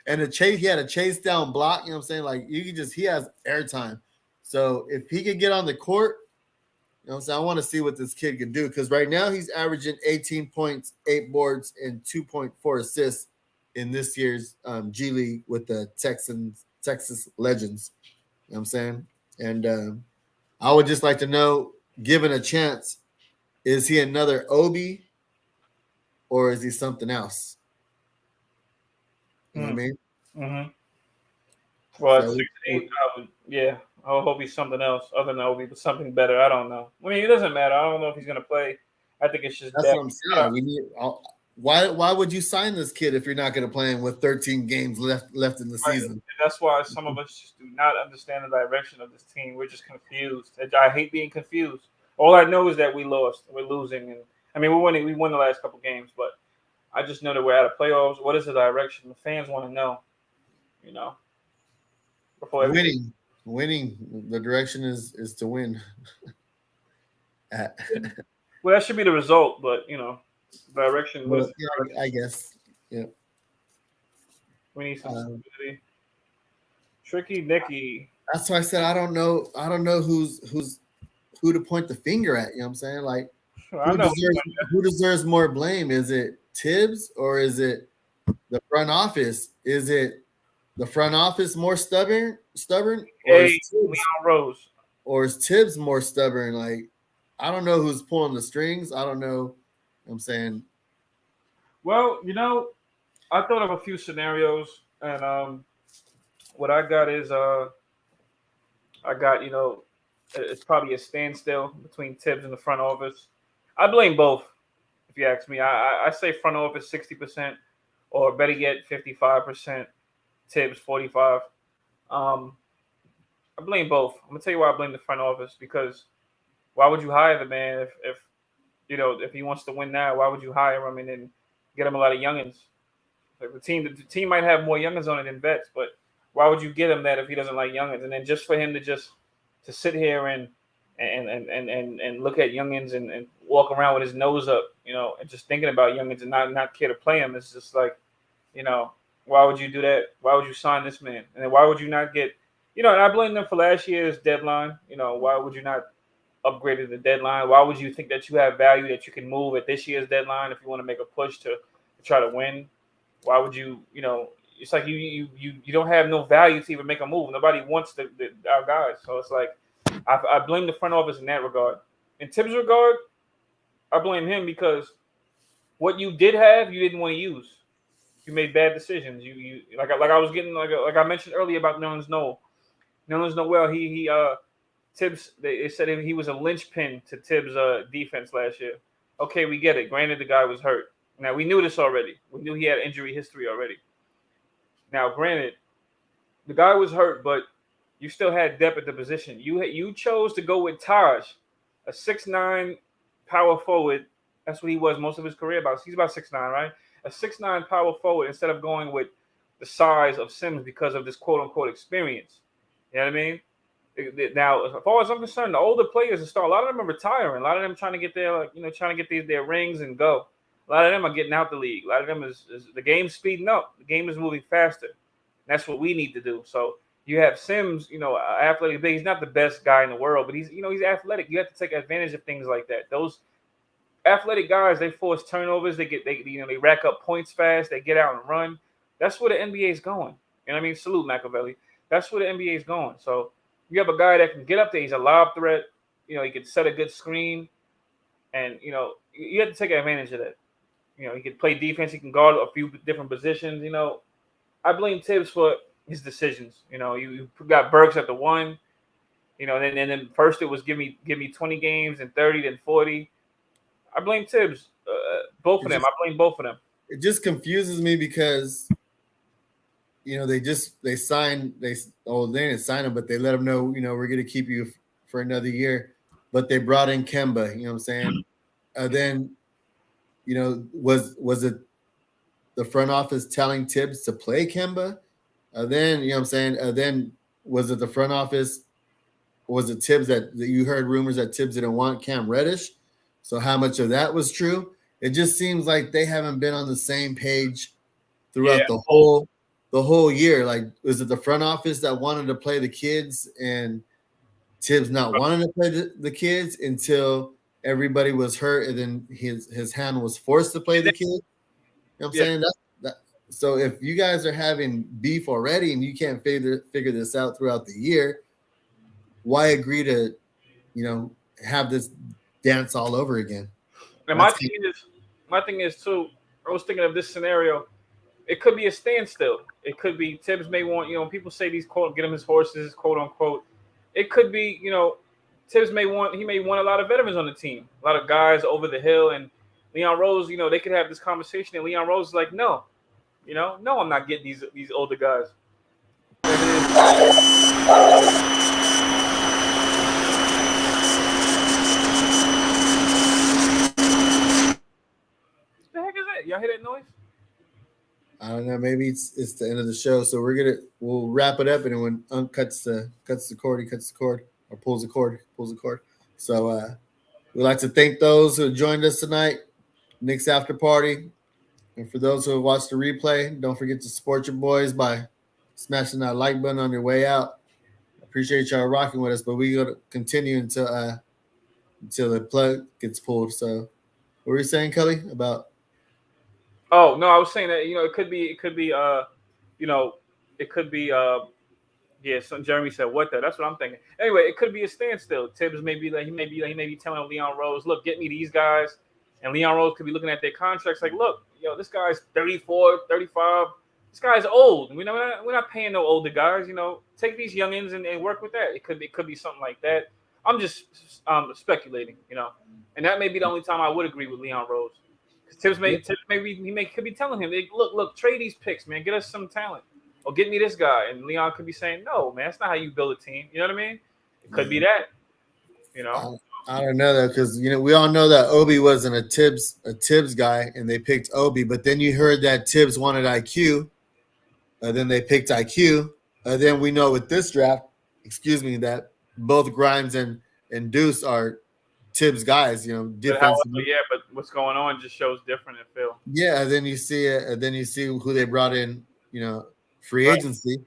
And he had a chase down block, you know what I'm saying? Like he has airtime. So if he could get on the court, you know what I'm saying? I want to see what this kid can do, because right now he's averaging 18 points, 8 boards, and 2.4 assists in this year's G League with the Texas Legends. You know what I'm saying? And I would just like to know, given a chance, is he another Obi or is he something else? You know what I mean? Mm-hmm. Well, so, 6'8", I would hope he's something else other than Obi, but something better. I don't know. I mean, it doesn't matter. I don't know if he's going to play. I think it's just that's what I'm saying. We need. Why would you sign this kid if you're not going to play him with 13 games left in the season? And that's why some of us just do not understand the direction of this team. We're just confused. I hate being confused. All I know is that we lost. We're losing, and I mean we're winning. We won the last couple games, but I just know that we're out of playoffs. What is the direction? The fans want to know. You know, before everything. Winning. The direction is to win. Well, that should be the result, but direction was. Well, yeah, I guess. Yeah. We need some stability. Tricky Nicky. That's why I said I don't know who to point the finger at. You know what I'm saying? Like who deserves more blame? Is it Tibbs or is it the front office? Is it the front office more stubborn? Leon Rose. Or is Tibbs more stubborn? Like, I don't know who's pulling the strings. I don't know. You know what I'm saying. Well, I thought of a few scenarios, and what I got is it's probably a standstill between Tibbs and the front office. I blame both, if you ask me. I say front office 60%, or better yet 55%, Tibbs 45%. I blame both. I'm gonna tell you why I blame the front office, because why would you hire the man if he wants to win now? Why would you hire him and then get him a lot of youngins? Like the team might have more youngins on it than vets, but why would you get him that if he doesn't like youngins? And then just for him to sit here and look at youngins and walk around with his nose up, and just thinking about youngins and not care to play him, it's just like, why would you do that? Why would you sign this man? And then why would you not get, and I blame them for last year's deadline. Why would you not upgrade the deadline? Why would you think that you have value that you can move at this year's deadline if you want to make a push to try to win? Why would you, it's like you don't have no value to even make a move. Nobody wants our guys. So it's like, I blame the front office in that regard. In Tibbs' regard, I blame him because what you did have, you didn't want to use. You made bad decisions. You like I was getting like I mentioned earlier about Nerlens Noel. Nerlens Noel, Tibbs, they said he was a linchpin to Tibbs' defense last year. Okay, we get it. Granted, the guy was hurt. Now, we knew this already. We knew he had injury history already. Now, granted, the guy was hurt, but you still had depth at the position. You chose to go with Taj, a 6'9" power forward. That's what he was most of his career. He's about 6'9", right? A 6'9" power forward instead of going with the size of Sims because of this quote-unquote experience. You know what I mean? Now, as far as I'm concerned, the older players a lot of them are retiring. A lot of them trying to get their rings and go. A lot of them are getting out the league. A lot of them is the game's speeding up. The game is moving faster. That's what we need to do. So you have Sims, athletic big. He's not the best guy in the world, but he's athletic. You have to take advantage of things like that. Those athletic guys, they force turnovers. They rack up points fast. They get out and run. That's where the NBA is going. And I mean, salute Machiavelli. That's where the NBA is going. So you have a guy that can get up there. He's a lob threat. He can set a good screen, and you have to take advantage of that. He can play defense. He can guard a few different positions. I blame Tibbs for his decisions. You got Burks at the 1. Then first it was give me 20 games and 30, then 40. I blame Tibbs. Both of them. I blame both of them. It just confuses me because they didn't sign him, but they let him know, we're going to keep you for another year. But they brought in Kemba, you know what I'm saying? Then, was it the front office telling Tibbs to play Kemba? Then, you know what I'm saying? Then was it the front office? Was it Tibbs that you heard rumors that Tibbs didn't want Cam Reddish? So how much of that was true? It just seems like they haven't been on the same page throughout the whole year. Like, was it the front office that wanted to play the kids and Tibbs not wanting to play the kids until everybody was hurt and then his hand was forced to play the kids? You know what I'm saying? So if you guys are having beef already and you can't figure this out throughout the year, why agree to, have this dance all over again? And my thing is too, I was thinking of this scenario. It could be a standstill. It could be Tibbs may want, people say these get him his horses, quote unquote. It could be, Tibbs may want a lot of veterans on the team, a lot of guys over the hill, and Leon Rose, they could have this conversation, and Leon Rose is like, no, no, I'm not getting these older guys. Y'all hear that noise? I don't know. Maybe it's the end of the show, so we'll wrap it up, and then when Unc cuts the cord, he cuts the cord or pulls the cord. So we'd like to thank those who joined us tonight, Knicks after party, and for those who have watched the replay, don't forget to support your boys by smashing that like button on your way out. Appreciate y'all rocking with us, but we gonna continue until the plug gets pulled. So, what were you saying, Kelly, about? Oh no, I was saying that it could be yeah. So Jeremy said what the? That's what I'm thinking. Anyway, it could be a standstill. Tibbs may be telling Leon Rose, look, get me these guys, and Leon Rose could be looking at their contracts like, look, this guy's 34, 35. This guy's old. We're not paying no older guys. Take these youngins and work with that. It could be something like that. I'm just speculating, and that may be the only time I would agree with Leon Rose. Tibbs could be telling him, look, trade these picks, man, get us some talent, or get me this guy. And Leon could be saying, no, man, that's not how you build a team. You know what I mean? It could be that. I don't know though, because we all know that Obi wasn't a Tibbs guy, and they picked Obi. But then you heard that Tibbs wanted IQ, then they picked IQ. Then we know with this draft, that both Grimes and Deuce are Tibbs guys. Defensively. But what's going on just shows different in Phil. Yeah, then you see who they brought in. Free agency.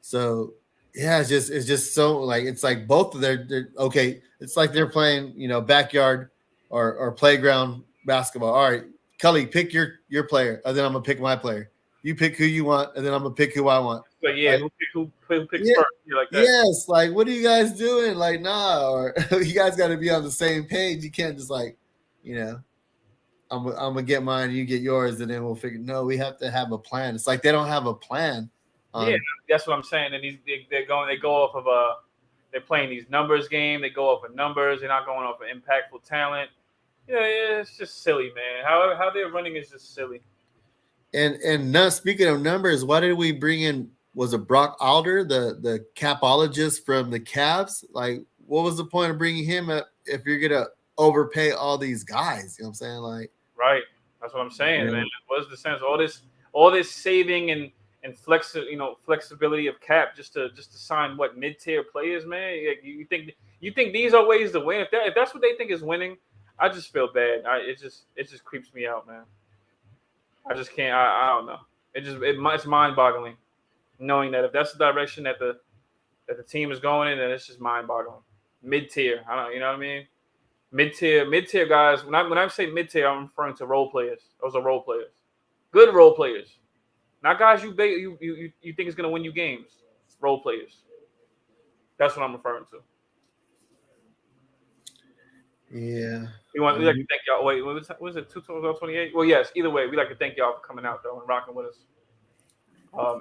So yeah, it's just so like it's like both of they're okay. It's like they're playing backyard or playground basketball. All right, Kelly, pick your player, and then I'm gonna pick my player. You pick who you want, and then I'm gonna pick who I want. So yeah, like, who picks first? You're like that. Yes, like what are you guys doing? Like nah, or you guys got to be on the same page. You can't just I'm gonna get mine, you get yours, and then we'll figure. No, we have to have a plan. It's like they don't have a plan. Yeah, that's what I'm saying. And they go off of they're playing these numbers game. They go off of numbers. They're not going off of impactful talent. Yeah, it's just silly, man. How they're running is just silly. And not speaking of numbers, why did we bring in? Was it Brock Alder, the capologist from the Cavs? Like, what was the point of bringing him up if you're gonna overpay all these guys? You know what I'm saying? Like, right. That's what I'm saying, man. What's the sense? All this saving and flexibility of cap just to sign mid-tier players, man. You think these are ways to win? If that's what they think is winning, I just feel bad. It just creeps me out, man. I just can't. I don't know. It's mind-boggling, knowing that if that's the direction that the team is going in, then it's just mind-boggling. Mid-tier, I don't. You know what I mean? Mid-tier guys. When I say mid-tier, I'm referring to role players. Those are role players, good role players, not guys you think is gonna win you games. Role players. That's what I'm referring to. Yeah. We like to thank y'all. Wait, what was it? 2028? Well, yes. Either way, we like to thank y'all for coming out though and rocking with us.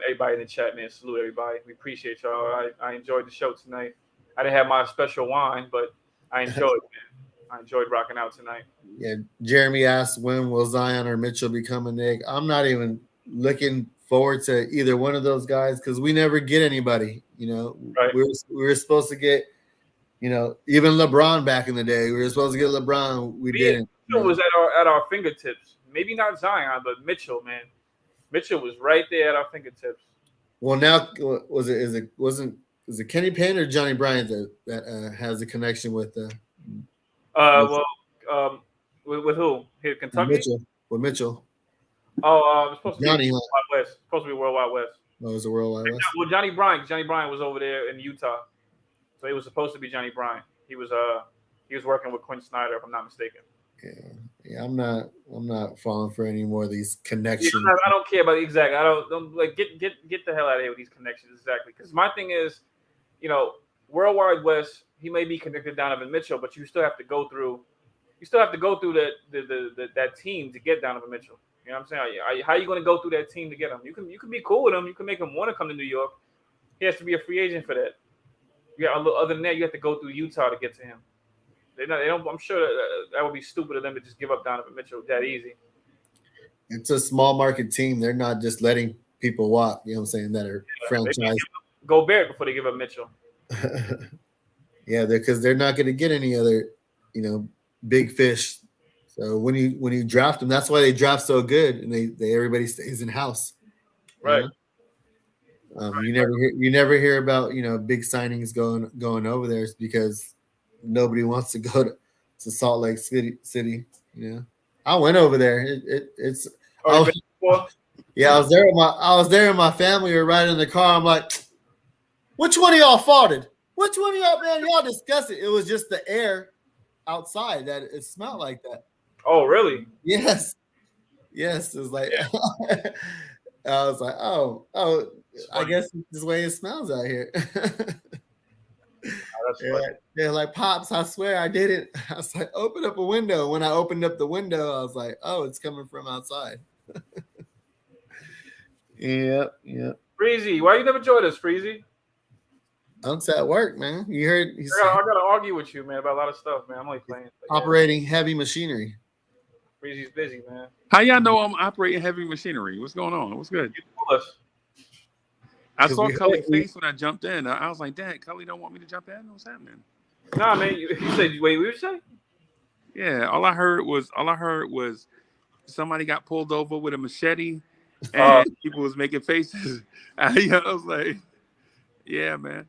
Everybody in the chat, man. Salute everybody. We appreciate y'all. I enjoyed the show tonight. I didn't have my special wine, but I enjoyed it, man. I enjoyed rocking out tonight. Yeah. Jeremy asked, when will Zion or Mitchell become a Knick? I'm not even looking forward to either one of those guys because we never get anybody. Right. We were supposed to get. Even LeBron back in the day, we were supposed to get LeBron. We didn't. Mitchell was at our fingertips. Maybe not Zion, but Mitchell, man. Mitchell was right there at our fingertips. Well, now is it Kenny Payne or Johnny Bryant that has a connection with? With who? Here, Kentucky. With Mitchell. Oh, it's supposed to Johnny, be World Wide West. Supposed to be World Wide West. Oh, it was a World Wide West. Well, Johnny Bryant was over there in Utah. So it was supposed to be Johnny Bryant. He was working with Quinn Snyder, if I'm not mistaken. Yeah. I'm not falling for any more of these connections. Yeah, I don't care about exactly. I don't like get the hell out of here with these connections exactly. Because my thing is, World Wide West. He may be connected to Donovan Mitchell, but you still have to go through. That team to get Donovan Mitchell. You know what I'm saying? How are you going to go through that team to get him? You can be cool with him. You can make him want to come to New York. He has to be a free agent for that. Yeah, other than that, you have to go through Utah to get to him. They don't. I'm sure that would be stupid of them to just give up Donovan Mitchell that easy. It's a small market team. They're not just letting people walk. You know what I'm saying? That are franchise. Gobert before they give up Mitchell. Yeah, because they're not going to get any other, big fish So when you draft them, that's why they draft so good, and they everybody stays in house. Right. You never hear about big signings going over there. It's because nobody wants to go to Salt Lake City. I went over there. It's Oh, you been before? yeah. I was there with my family. We were riding in the car. I'm like, which one of y'all farted? Which one of y'all, man? Y'all disgusting. It was just the air outside that it smelled like that. Oh, really? Yes. It was like I was like, oh, I guess it's this way it smells out here. They're like, Pops, I swear I did it. I was like, open up a window. When I opened up the window, I was like, oh, it's coming from outside. Yep. Freezy, why you never joined us, Freezy? I'm at work, man. You heard? I gotta argue with you, man, about a lot of stuff, man. I'm only playing. Operating heavy machinery. Freezy's busy, man. How y'all know I'm operating heavy machinery? What's going on? What's good? You told us. I saw Cully's face when I jumped in. I was like, Dad, Cully don't want me to jump in? What's happening? Nah, man. You said, wait, what did you say? Yeah, all I heard was somebody got pulled over with a machete and people was making faces. I was like, yeah, man.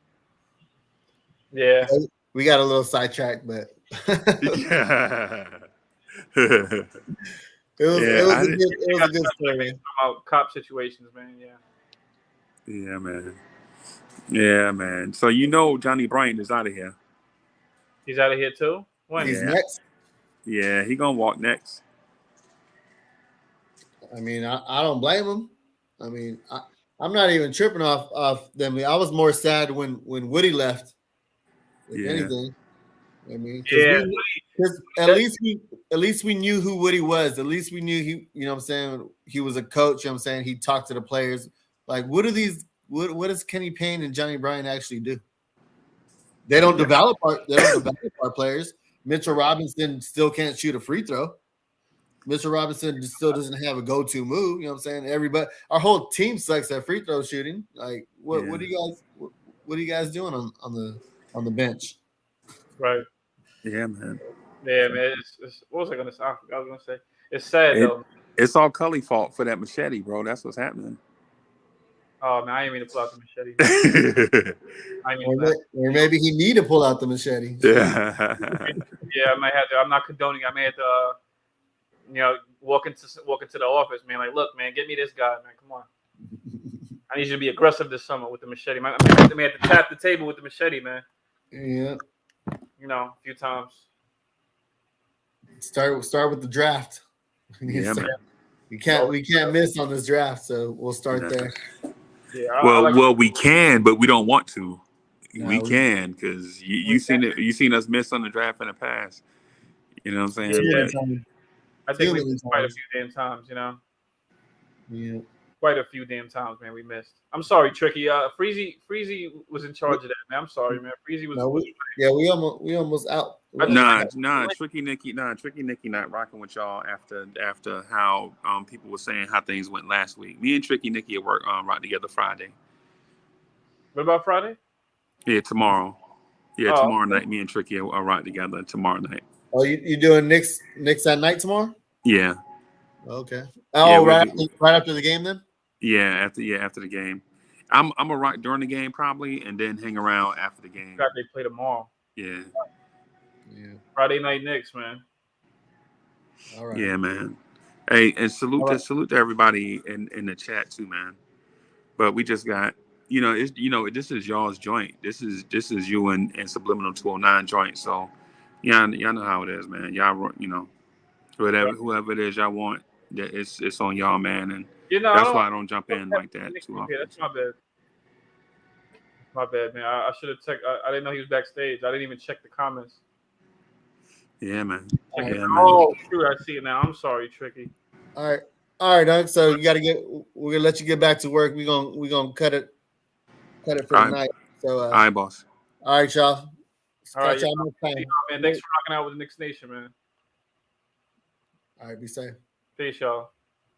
Yeah. We got a little sidetracked, but yeah. It was a good story. About cop situations, man. Yeah, man. So Johnny Bryant is out of here. He's out of here too? When? He's next? Yeah, he gonna walk next. I mean, I don't blame him. I mean, I'm not even tripping off them. I was more sad when Woody left. If anything. I mean, because at least we knew who Woody was. At least we knew what I'm saying, he was a coach. You know what I'm saying, he talked to the players. Like, what does Kenny Payne and Johnny Bryant actually do? They don't develop our players. Mitchell Robinson still can't shoot a free throw. Mitchell Robinson still doesn't have a go-to move. You know what I'm saying? Our whole team sucks at free throw shooting. Like, what are you guys doing on the bench? Right. Yeah, man. Yeah, man. What was I gonna say? I was gonna say it's sad though. It's all Cully's fault for that machete, bro. That's what's happening. Oh man, I didn't mean to pull out the machete. Or maybe he need to pull out the machete. Yeah. Yeah, I might have to. I'm not condoning. I may have to, walk into the office, man. Like, look, man, get me this guy, man. Come on. I need you to be aggressive this summer with the machete. I may have to tap the table with the machete, man. Yeah. A few times. Start with the draft. Yeah, man. We can't miss on this draft, so we'll start there. Yeah. Well, we can, but we don't want to. We can because you seen us miss on the draft in the past. You know what I'm saying? Yeah. I think we missed quite a few damn times. Yeah. Quite a few damn times, man. We missed. I'm sorry, Tricky. Freezy was in charge of that, man. I'm sorry, man. Freezy was. We almost out. Tricky Nicky not rocking with y'all after how people were saying how things went last week. Me and Tricky Nicky at work rock together Friday. What about Friday? Yeah, tomorrow. Yeah, tomorrow night. Me and Tricky are rock together tomorrow night. Oh, you doing Knicks at night tomorrow? Yeah. Okay. Oh, right after the game then? Yeah, after the game. I'm gonna rock during the game probably, and then hang around after the game. They play tomorrow. Yeah. Friday night Knicks, man. All right. Yeah, man. Hey, and salute to everybody in the chat too, man. But we just got, this is y'all's joint. This is you and Subliminal 209 joint. So, y'all know how it is, man. Y'all, whoever it is y'all want, it's on y'all, man. And that's why I don't jump in like that too often. That's my bad. My bad, man. I should have checked. I didn't know he was backstage. I didn't even check the comments. Yeah, man. Oh, shoot, I see it now. I'm sorry, Tricky. All right, Doug. So we're gonna let you get back to work. We're gonna cut it for the night. So all right, boss. All right, y'all. All right, y'all. Man, thanks for rocking out with the Knicks Nation, man. All right, be safe. Peace, y'all.